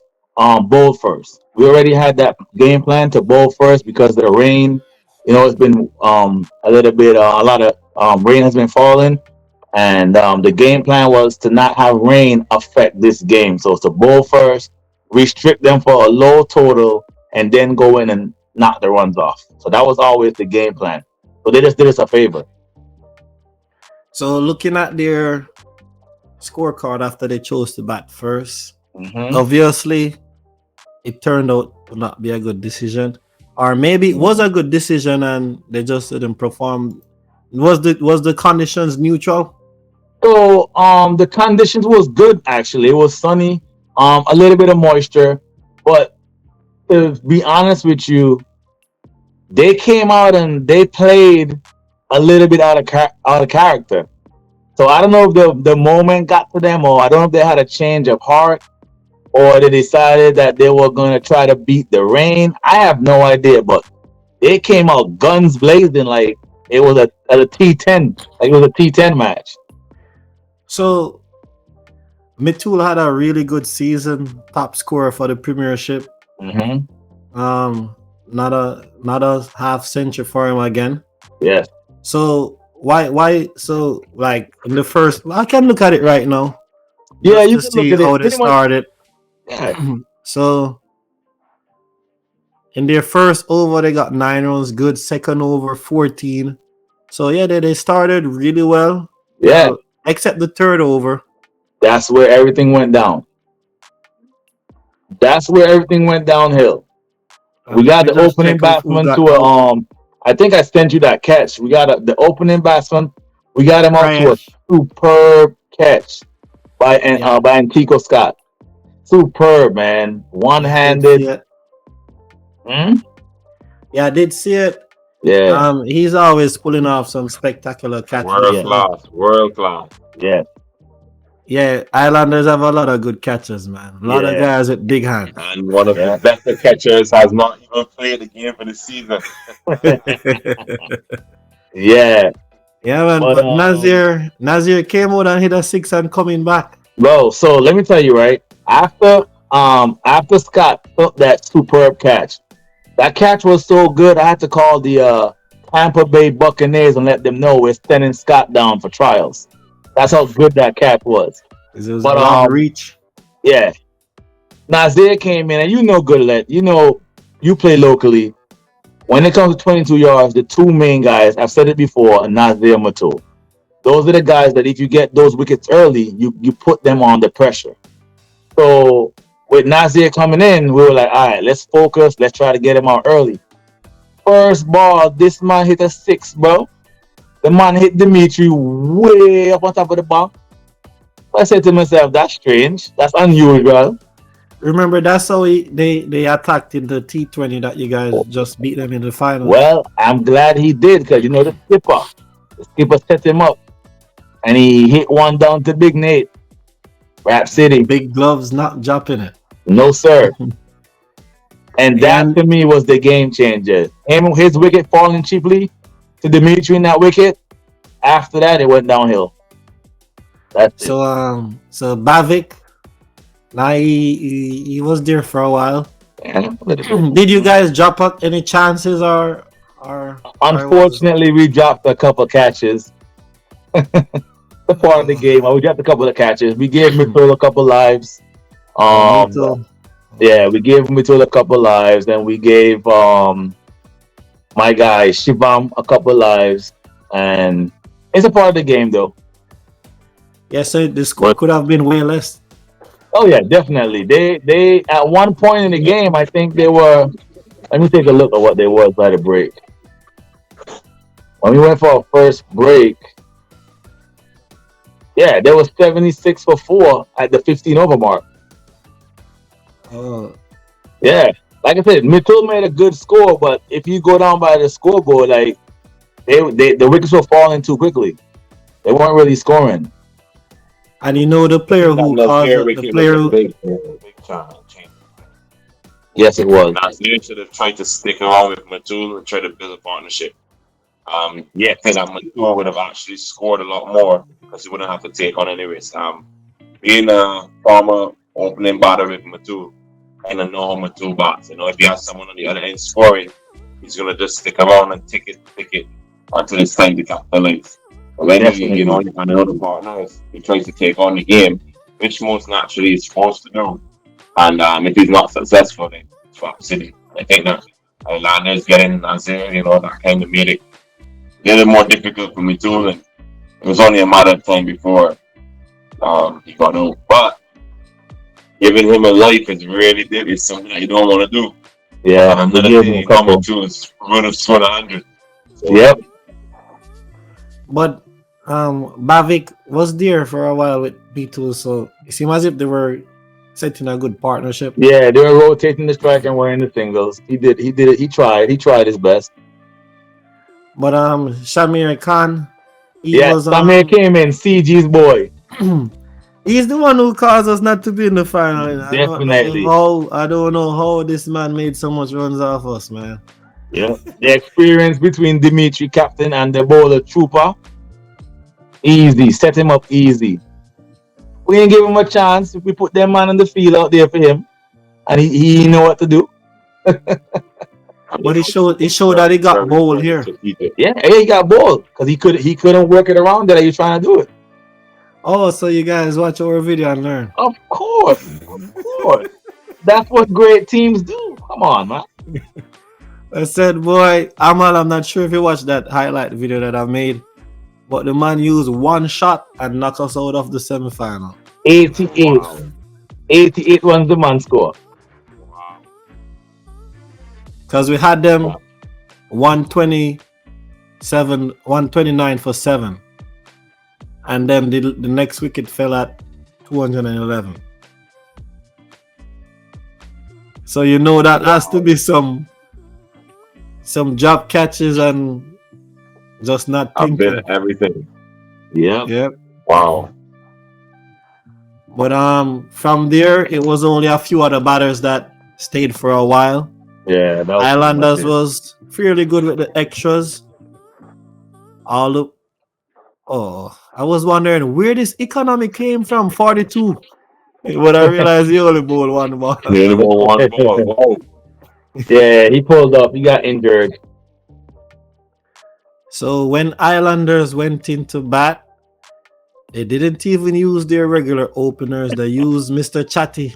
bowled first. We already had that game plan to bowl first because of the rain. You know, it's been a little bit, a lot of rain has been falling, and the game plan was to not have rain affect this game. So it's to bowl first, restrict them for a low total, and then go in and knock the runs off. So that was always the game plan. So they just did us a favor. So looking at their scorecard after they chose to bat first, Hmm. obviously it turned out to not be a good decision. Or maybe it was a good decision and they just didn't perform. Was the conditions neutral? So the conditions was good actually. It was sunny, a little bit of moisture, but to be honest with you, they came out and they played a little bit out of character. So I don't know if the moment got to them, or I don't know if they had a change of heart, or they decided that they were going to try to beat the rain. I have no idea, but they came out guns blazing like it was a T10, like it was a T10 match. So Mitul had a really good season, top scorer for the Premiership. Hmm. Not a half century for him again. Yes. So why so like in the first, I can look at it right now Yeah, just you to can look see at it. how they Pretty much. started. Yeah. So in their first over they got 9 runs, good second over 14. So yeah, they started really well. Yeah. Except the third over. That's where everything went down. That's where everything went downhill. We Let got me the just opening check who batsman got to a out. I think I sent you that catch. We got the opening batsman. We got him out to Ryan. a superb catch Yeah, by Antico Scott. Superb, man. One yeah, I did see handed. it. Hmm? Yeah, I did see it. Yeah. He's always pulling off some spectacular catches. World Yeah. So class. World class. Yeah. Yeah, Islanders have a lot of good catchers, man. A lot of Yeah. guys with big hands. And one of Yeah. the better catchers has not even played the game for the season. Yeah. Yeah, man. But But Nazir came out and hit a six and coming back. bro, so let me tell you, right? After Scott took that superb catch, that catch was so good I had to call the Tampa Bay Buccaneers and let them know we're sending Scott down for trials. That's how good that catch was. It was But long reach. yeah. Nazir came in and you know Goodlet, you know you play locally. When it comes to 22 yards, the two main guys, I've said it before, Nazir and Matul. Those are the guys that if you get those wickets early, you put them on the pressure. So with Nazir coming in, we were like, all right, let's focus. Let's try to get him out early. First ball, this man hit a six, bro. The man hit Dimitri way up on top of the bar. I said to myself, that's strange. That's unusual. Remember, that's how they attacked in the T20 that you guys just beat them in the final. Well, I'm glad he did because, you know, the skipper set him up. And he hit one down to BIGNATE. Rap City. Big gloves not dropping it. No, sir. And that to me was the game changer. His wicket falling cheaply to Dimitri in that wicket. After that, it went downhill. That's so Bavik, now he was there for a while. Did you guys drop out any chances or unfortunately we dropped a couple catches. The part of the game. We dropped a couple of catches. We gave Mitchell a couple lives. Yeah, we gave Mitchell a couple lives, and we gave my guy Shivam a couple lives, and it's a part of the game, though. Yeah, so the score could have been way less. Oh yeah, definitely. They at one point in the game, I think they were. Let me take a look at what they was by the break. When we went for our first break, yeah, there was 76 for 4 at the 15 over mark. Oh. Yeah, like I said, Mitchell made a good score, but if you go down by the scoreboard, like the wickets were falling too quickly. They weren't really scoring. And you know the player who caused the player who. Big change. Yes, it was. Nazir should have tried to stick around with Matul and try to build a partnership. Yeah, because Matul would have actually scored a lot more because he wouldn't have to take on any risk. Being a former opening batter with Matul, and I know how Matul bats. You know, if you have someone on the other end scoring, he's gonna just stick around and tick it until it's time to capitalize. But when you know, you find another partner, he tries to take on the game, which most naturally is supposed to do. And if he's not successful, then it's Rap City. I think that Landers getting Nazir, you know, that kind of made it a little more difficult for me too. And it was only a matter of time before he got out. But giving him a life is really it's something that you don't want to do. Yeah, and another thing, number 2 is run of 100. So, yep. But Bavik was there for a while with B2, so it seemed as if they were setting a good partnership. Yeah, they were rotating the strike and wearing the singles. He did it. He tried his best. But Shamir Khan, Shamir came in, CG's boy. He's the one who caused us not to be in the final. Definitely. I don't know how this man made so much runs off us, man. Yeah, the experience between Dimitri, captain, and the bowler Trooper, easy. Set him up easy. We didn't give him a chance. We put them man on the field out there for him, and he know what to do. But he showed that he got bowled here. Yeah, he got bowled because he couldn't work it around that he was trying to do it. Oh, so you guys watch our video and learn? Of course. That's what great teams do. Come on, man. I said, boy, Amal, I'm not sure if you watched that highlight video that I made, but the man used one shot and knocked us out of the semi-final. 88. Wow. 88 was the man score. Because we had them 129 for 7. And then the next wicket fell at 211. So you know that has to be some job catches and just not thinking. Everything. Yeah. Yep. Wow. But from there, it was only a few other batters that stayed for a while. Yeah, that was pretty much Islanders it. was fairly good with the extras. All the I was wondering where this economy came from. 42. But I realized he only bowled one ball. Nearly one ball. Wow. Yeah, he pulled up. He got injured. So when Islanders went into bat, they didn't even use their regular openers. They used Mr. Chatty,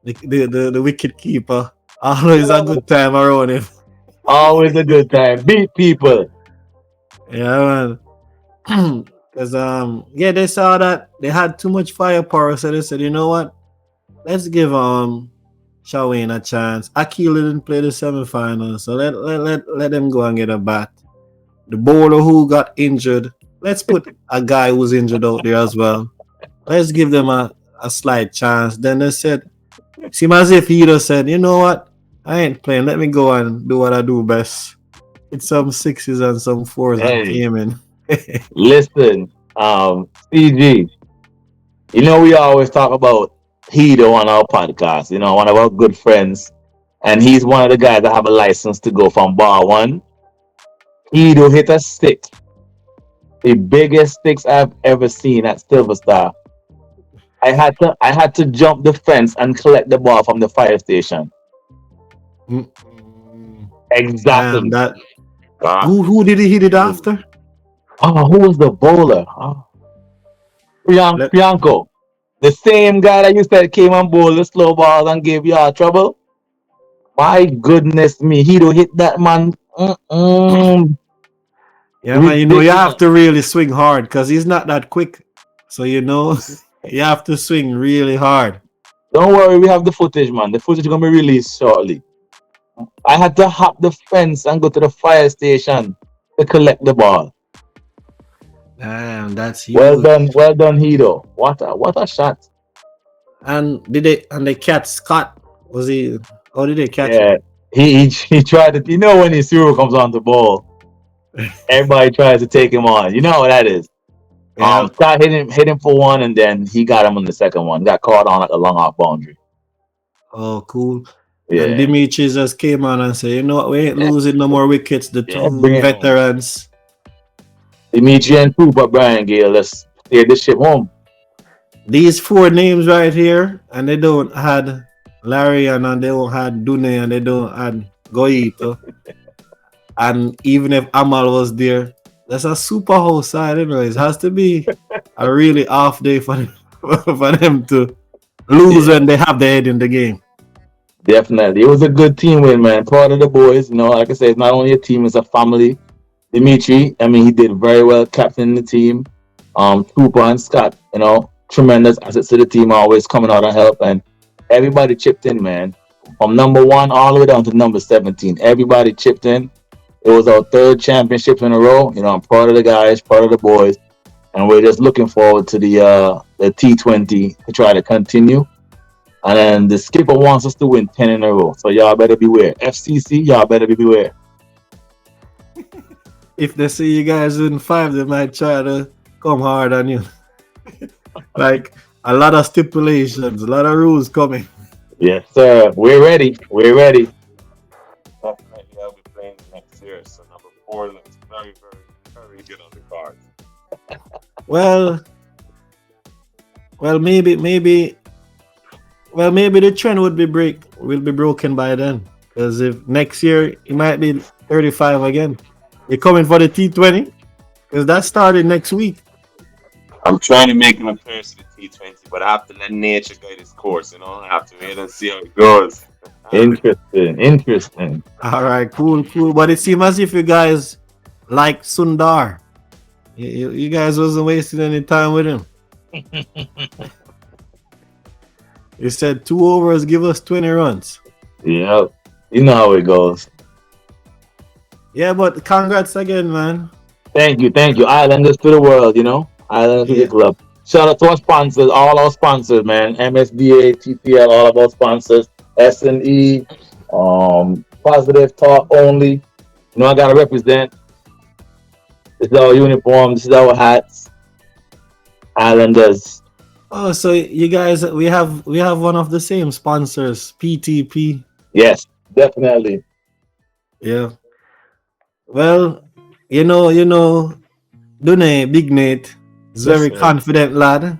the wicket keeper. Always a good time around him. Always a good time. Beat people. Yeah, man. Because yeah, they saw that they had too much firepower, so they said, you know what? Let's give Shawane a chance. Akil didn't play the semifinals, so let them go and get a bat. The bowler who got injured, let's put a guy who's injured out there as well. Let's give them a slight chance. Then they said, seemed as if he just said, you know what? I ain't playing. Let me go and do what I do best. It's some sixes and some fours and Hey, came in. listen, CG. You know we always talk about Hedo on our podcast. You know, one of our good friends, and he's one of the guys that have a license to go from bar one. Hedo hit a six, the biggest six I've ever seen at Silver Star. I had to jump the fence and collect the ball from the fire station. Mm. Damn Exactly. that. Ah, Who did he hit it after? Oh, who was the bowler? Oh, Let, Priyanko. The same guy that you said came and bowled the slow balls and gave you all trouble. My goodness me, he don't hit that man. yeah, man. You know you have Ridiculous. to really swing hard because he's not that quick. So you know you have to swing really hard. Don't worry, we have the footage, man. The footage is gonna be released shortly. I had to hop the fence and go to the fire station to collect the ball. Damn, that's huge. Well done, Hido. What a shot. And did they and they catch Scott? Was he? How did they catch him? Yeah, he tried to. You know when his hero comes on the ball, everybody tries to take him on. You know how that is. Yeah. Scott hit him for one, and then he got him on the second one. Got caught on at the long off boundary. Oh, cool. And Yeah, Dimitri just came on and said, you know what, we ain't losing no more wickets. The yeah, two bring it home. veterans. Dimitri and Cooper, Brian Gale. Let's steer this ship home. These four names right here, and they don't had Larry and they don't had Dune and they don't had Goito. And even if Amal was there, that's a super house side anyways. It has to be a really off day for them, for them to lose Yeah, when they have their head in the game. definitely. It was a good team win, man. Proud of the boys. You know, like I said, it's not only a team, it's a family. Dimitri, I mean, he did very well captaining the team. Cooper and Scott, tremendous assets to the team, always coming out and help. And everybody chipped in, man. From number one all the way down to number 17. Everybody chipped in. It was our third championship in a row. You know, I'm proud of the guys, proud of the boys. And we're just looking forward to the T20 to try to continue. And then the skipper wants us to win 10 in a row. So y'all better beware. FCC, y'all better be beware. If they see you guys in five, they might try to come hard on you. Like a lot of stipulations, a lot of rules coming. Yes, sir. We're ready. We're ready. definitely I'll be playing next year. So number 4 looks very, very, very good on the card. Well, well, maybe the trend will be broken by then. Because if next year it might be 35 again. You're coming for the T20? Because that started next week. I'm trying to make an appearance to the T20, but I have to let nature guide its course. I have to wait and see how it goes. Interesting. All right, cool. But it seems as if you guys like Sundar. You guys wasn't wasting any time with him. You said 2 overs, give us 20 runs. Yep. You know how it goes. Yeah, but congrats again, man. Thank you. Islanders to the world, Islanders to the Yeah. club. Shout out to our sponsors, all our sponsors, man. MSDA, TPL, all of our sponsors. S&E, Positive Talk Only. I gotta represent. This is our uniform, this is our hats. Islanders Oh, so you guys, we have one of the same sponsors, PTP. Yes, definitely. Yeah. Well, Dune Big Nate is Yes, very sir. confident lad.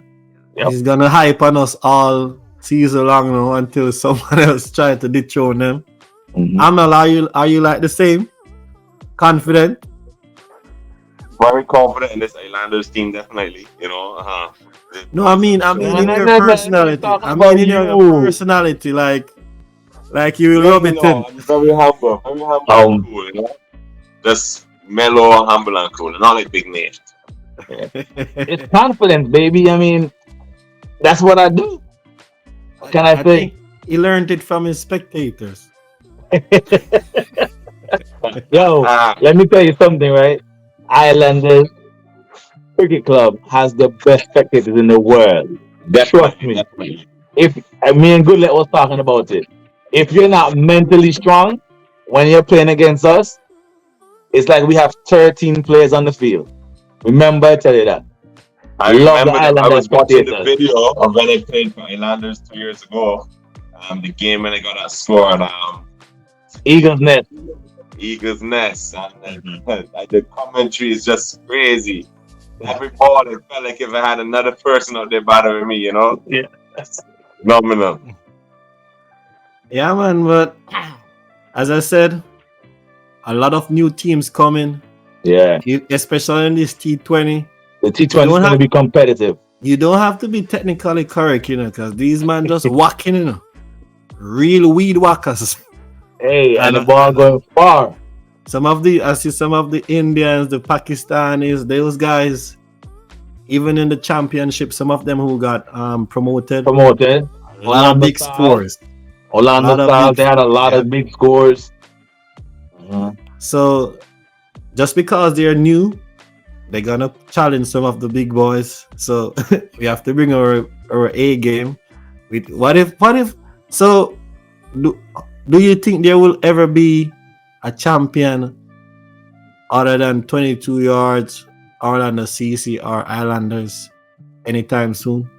Yep. He's gonna hype on us all season long now until someone else try to dethrone them. Hmm. Amel, are you like the same? Confident? Very confident in this Islanders team, definitely. The No, I boys mean have I shown mean No, in no, your no, no. We're personality. talking I mean about in your you. personality, like you will no, rub no, it no. in. I'm very humble and Um, cool. Just mellow, humble and cool, not like Big Nate. yeah. It's confidence, baby. I mean, that's what I do. What can I I say? think he learned it from his spectators. Yo, let me tell you something, right? Islanders Cricket Club has the best spectators in the world. Trust Definitely, me. definitely. If me and Goodlet was talking about it, if you're not mentally strong when you're playing against us, it's like we have 13 players on the field. Remember, I tell you that. I Love the remember I Islander was watching the spectators. video of when I played for Islanders 2 years ago. The game when I got that score at Eagles Nest. Eagles Nest, and Mhm. the commentary is just crazy. Every ball, it felt like if I had another person out there battering me. Yeah. Phenomenal. Yeah, man. But as I said, a lot of new teams coming, Yeah. especially in this T20. The You T20 is don't going to have be competitive. you don't have to be technically correct, because these man just whacking, real weed whackers. Hey, and And, the ball and going far. I see some of the Indians, the Pakistanis, those guys, even in the championship, some of them who got promoted, Promoted. a lot of Orlando big Stars. scores. A Orlando lot of Stars, big they had a lot yeah. of big scores. Mhm. So just because they're new, they're gonna challenge some of the big boys. So we have to bring our A game. What if so do, do you think there will ever be a champion other than 22 yards, other than the CC or Islanders anytime soon?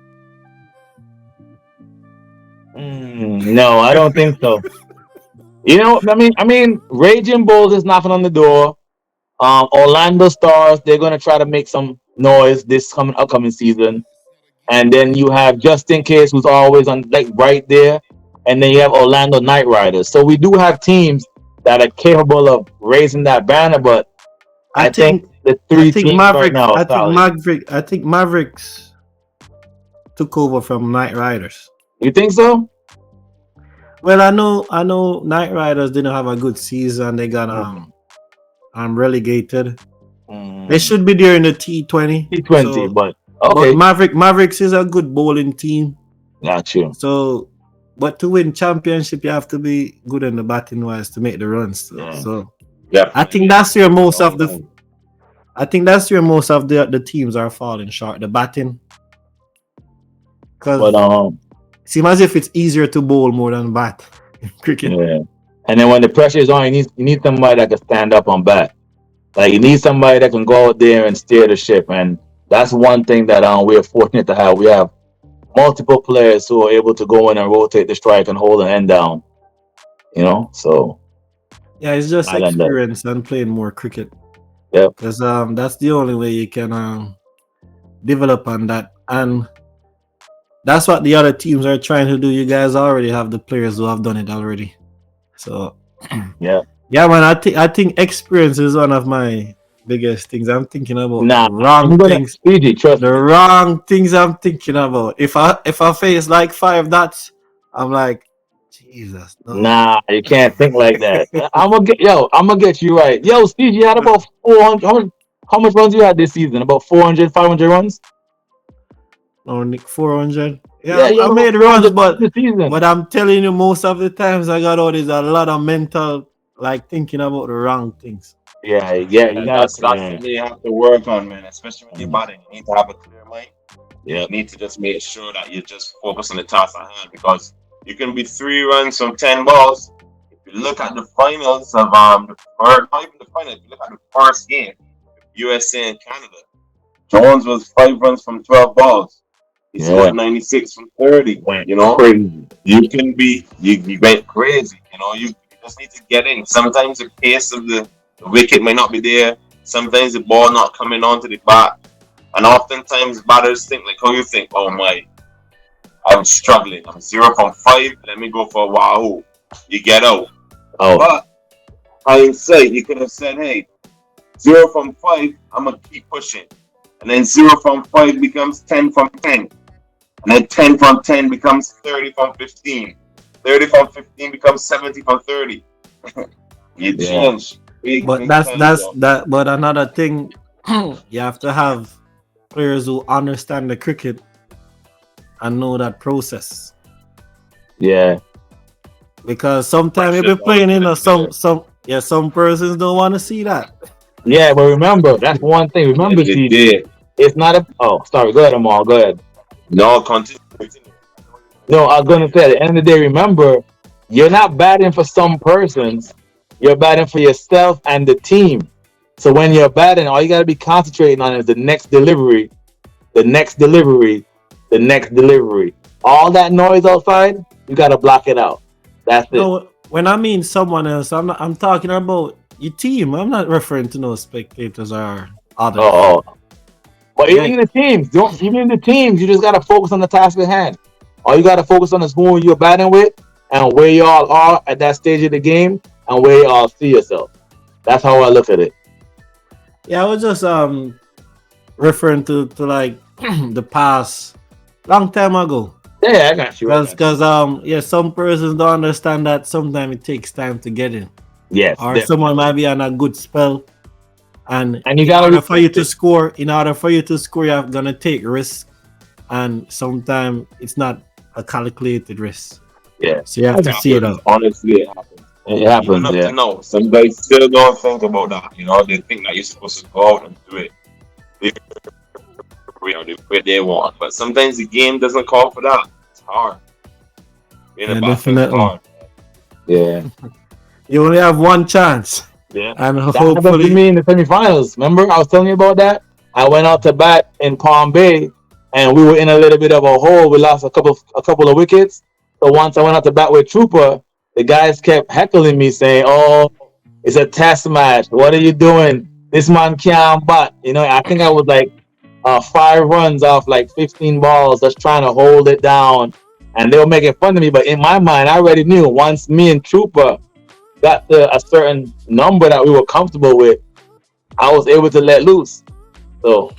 No, I don't think so. Raging Bulls is knocking on the door. Orlando Stars, they're gonna try to make some noise this upcoming season. And then you have Just In Case, who's always on like right there. And then you have Orlando Knight Riders. So we do have teams that are capable of raising that banner, but I I think think the I three think teams right Mavericks now are I think solid. Mavericks took over from Knight Riders. You think so? Well, I know Knight Riders didn't have a good season. They got Mm, relegated. They mm, should be there in the T20. T20, So, but but okay, Mavericks is a good bowling team. got you. So, but to win championship, you have to be good in the batting wise to make the runs. So, Yeah. so I think Definitely. that's where most All of the done. I think that's where most of the teams are falling short. The batting, But because it seems as if it's easier to bowl more than bat in cricket. yeah. And then when the pressure is on, you need somebody that can stand up on bat. Like you need somebody that can go out there and steer the ship. And that's one thing that we're fortunate to have. We have multiple players who are able to go in and rotate the strike and hold an end down. So Yeah, it's just Islanders. experience and playing more cricket. Yep. Because that's the only way you can develop on that. And that's what the other teams are trying to do. You guys already have the players who have done it already. So Yeah. yeah, man, I think experience is one of my biggest things. I'm thinking about the Nah, wrong I'm gonna things. PG, trust The me. wrong things I'm thinking about. If I face like five dots, I'm like, Jesus, no. Nah, you can't think like that. I'm gonna get you right. Yo, Steve, you had about 400. How much runs you had this season? About 400, 500 runs? No, Nick 400. Yeah, Yeah, you I had about made runs, 400 runs but this season. but I'm telling you, most of the times I got all these a lot of mental, like thinking about the wrong things. Yeah, yeah, you And got that's yeah. something you have to work on, man. Especially when you're Mm, batting, you need to have a clear mind. You yeah. need to just make sure that you just focus on the task at hand because you can be 3 runs from 10 balls. If you look at the finals of or not even the final, if you look at the first game, USA and Canada, Jones was 5 runs from 12 balls. He scored 96 from 30. Went You know, crazy. you went crazy. You know, you just need to get in. Sometimes the pace of the wicket may not be there. Sometimes the ball not coming onto the bat. And oftentimes batters think like how you think, oh my, I'm struggling. I'm 0 from 5. Let me go for a wahoo. You get out. Oh, But hindsight, you could have said, hey, 0 from 5, I'm going to keep pushing. And then 0 from 5 becomes 10 from 10. And then 10 from 10 becomes 30 from 15. 30 from 15 becomes 70 from 30. You change. But that's that. But another thing, you have to have players who understand the cricket and know that process. yeah. Because sometimes you'll be playing in some persons don't want to see that. Yeah, but remember, that's one thing. Remember, CG, it's not a. Oh, sorry. Go ahead, Amal. Go ahead. No, continue. No, I was going to say, at the end of the day, remember, you're not batting for some persons. You're batting for yourself and the team. So when you're batting, all you got to be concentrating on is the next delivery, the next delivery, the next delivery. All that noise outside, you got to block it out. That's it. No, when I mean someone else, I'm talking about your team. I'm not referring to no spectators or others. Oh. But Yeah. even the teams, you just got to focus on the task at hand. All you got to focus on is who you're batting with and where y'all are at that stage of the game and where y'all see yourself. That's how I look at it. Yeah, I was just referring to like the past long time ago. Yeah, I got you. Because some persons don't understand that sometimes it takes time to get in. Yes. Or someone might be on a good spell. And you gotta in order for you to score, you're gonna take risks. And sometimes it's not a calculated risk. Yeah. So you have to see it out. Honestly, it happens. It happens, yeah. To know. Some guys still don't think about that. You know, they think that you're supposed to go out and do it. The way they want. But sometimes the game doesn't call for that. It's hard. Definitely. Hard. Yeah. You only have one chance. Yeah. And that happened to me in the semifinals. Remember, I was telling you about that? I went out to bat in Palm Bay and we were in a little bit of a hole. We lost a couple of wickets. So once I went out to bat with Trooper, the guys kept heckling me saying, "Oh, it's a test match. What are you doing? This man can't bat." You know, I think I was like 5 runs off like 15 balls, just trying to hold it down. And they were making fun of me. But in my mind, I already knew once me and Trooper got to a certain number that we were comfortable with, I was able to let loose. So,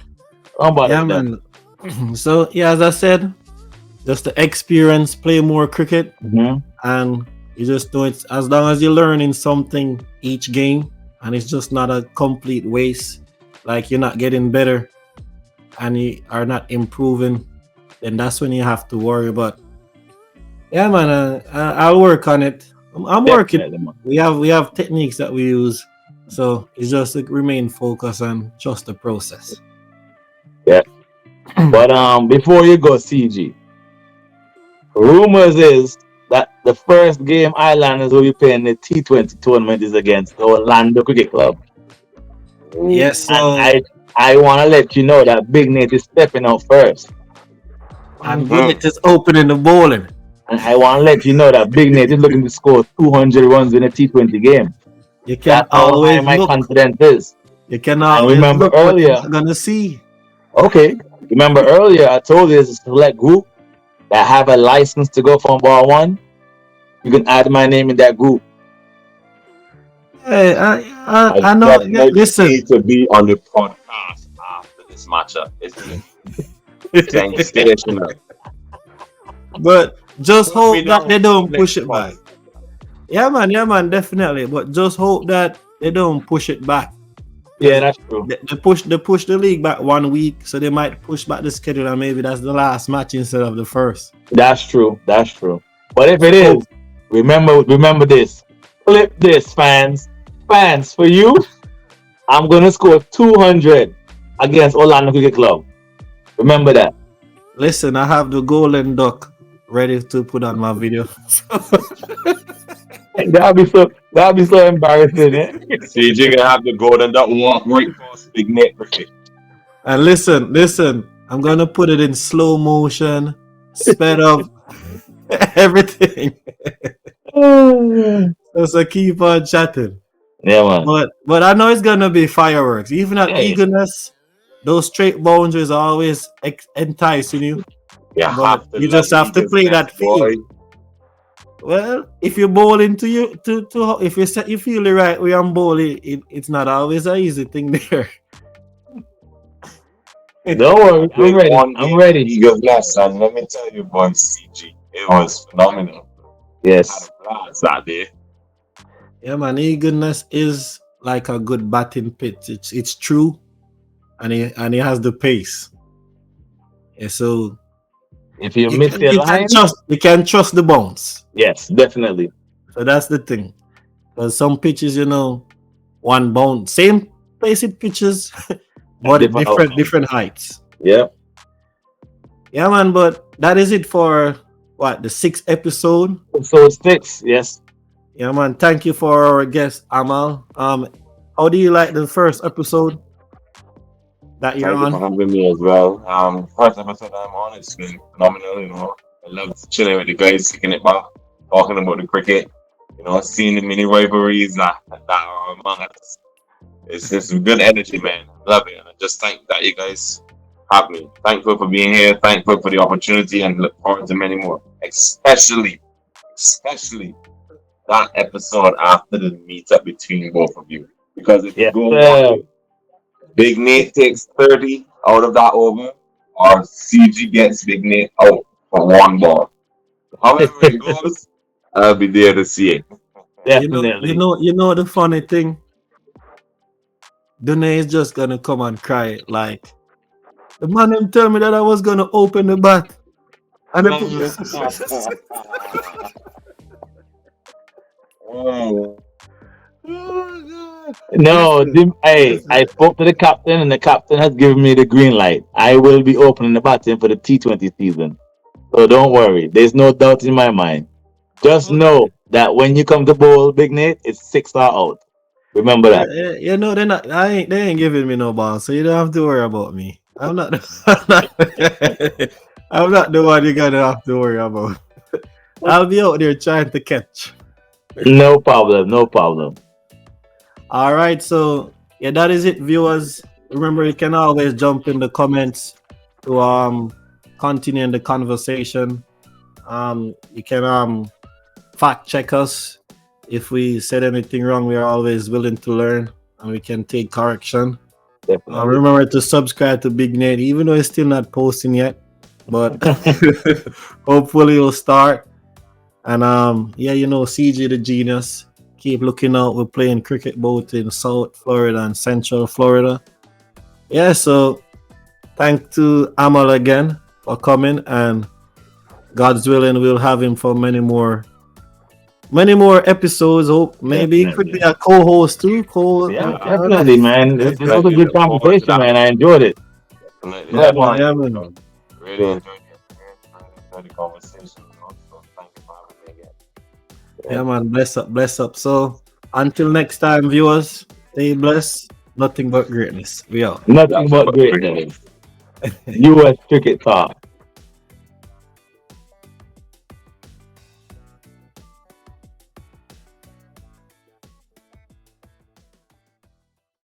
man. So, as I said, just the experience, play more cricket, and you just do it as long as you're learning something each game, and it's just not a complete waste. Like you're not getting better and you are not improving, then that's when you have to worry about. Yeah, man, I'll work on it. I'm working. We have techniques that we use, so it's just to remain focused and trust the process. Yeah. But before you go, CG, rumors is that the first game Islanders will be playing the T20 tournament is against the Orlando Cricket Club. Yes, so and I want to let you know that BIGNATE is stepping out first. And BIGNATE is opening the bowling. And I want to let you know that BIGNATE is looking to score 200 runs in a T20 game. You can always look. My confidence is. You can always remember look earlier. What you're gonna see. Okay. Remember earlier I told you there's a select group that have a license to go from ball 1. You can add my name in that group. Hey, I know. Listen, need to be on the podcast after this matchup, isn't it? But just hope that they don't push it back. Yeah, man, definitely. But just hope that they don't push it back. Yeah, that's true. They push the league back 1 week, so they might push back the schedule, and maybe that's the last match instead of the first. That's true. But if it is, remember this. Flip this, fans. Fans, for you, I'm gonna score 200 against Orlando Cricket Club. Remember that. Listen, I have the golden duck ready to put on my video. That'll be so embarrassing, eh? CJ gonna have the golden duck walk right past BIGNATE cricket. And listen, I'm gonna put it in slow motion, sped up, everything. So keep on chatting. Yeah, man. But I know it's gonna be fireworks. Even at Yeah. eagerness, those straight boundaries are always enticing you. You But have to you love just have to play eagerness, that boy. field. Well, if you bowl into you to if you set you feel the right way and bowl it's not always an easy thing there. Don't worry, I'm Played ready. one I'm game ready. Eagles last, and let me tell you, boy, CG, it was phenomenal. Yes. Had a blast that day. Yeah, man, eagerness is like a good batting pitch. It's true, and it has the pace. Yeah, so If you miss your line, you can trust the bounce. yes, definitely. So that's the thing. Because some pitches, one bounce, same pace it pitches, but different heights. Yeah. Yeah, man. But that is it for the 6th episode. So 6, yes. Yeah, man. Thank you for our guest Amal. How do you like the first episode that you're Thank you on? for having me as well. First episode I'm on, it's been phenomenal. I love chilling with the guys, kicking it back, talking about the cricket. Seeing the mini rivalries that are among us. It's just some good energy, man. Love it, and I just thank that you guys have me. Thankful for being here. Thankful for the opportunity, and look forward to many more. Especially that episode after the meetup between both of you, because if you Yes, go sir. watch it, Big Nate takes 30 out of that over, or CG gets Big Nate out for one ball. However it goes, I'll be there to see it. Definitely. You know the funny thing. Dune is just gonna come and cry like the man him tell me that I was gonna open the bat. And Oh, No, I spoke to the captain, and the captain has given me the green light. I will be opening the batting for the T20 season. So don't worry. There's no doubt in my mind. Just know that when you come to bowl, Big Nate, it's 6 or out. Remember that. they ain't giving me no ball, so you don't have to worry about me. I'm not I'm not the one you're gonna have to worry about. I'll be out there trying to catch. No problem. No problem. All right, so yeah, that is it, viewers. Remember, you can always jump in the comments to continue the conversation. You can fact check us if we said anything wrong. We are always willing to learn, and we can take correction. Definitely. Remember to subscribe to BigNate, even though it's still not posting yet, but hopefully it'll start. And CG the Genius. Keep looking out. We're playing cricket both in South Florida and Central Florida. Yeah, so thanks to Amal again for coming, and God's willing, we'll have him for many more episodes. Hope maybe he could be a co-host too. Yeah, definitely, man. This was a good conversation, man. I enjoyed it. Yeah, man. Really enjoyed the conversation. So thank you for having me again. Yeah, man. Bless up. So until next time, viewers, stay blessed. Nothing but greatness. We out. Nothing but greatness. U.S. Cricket Talk.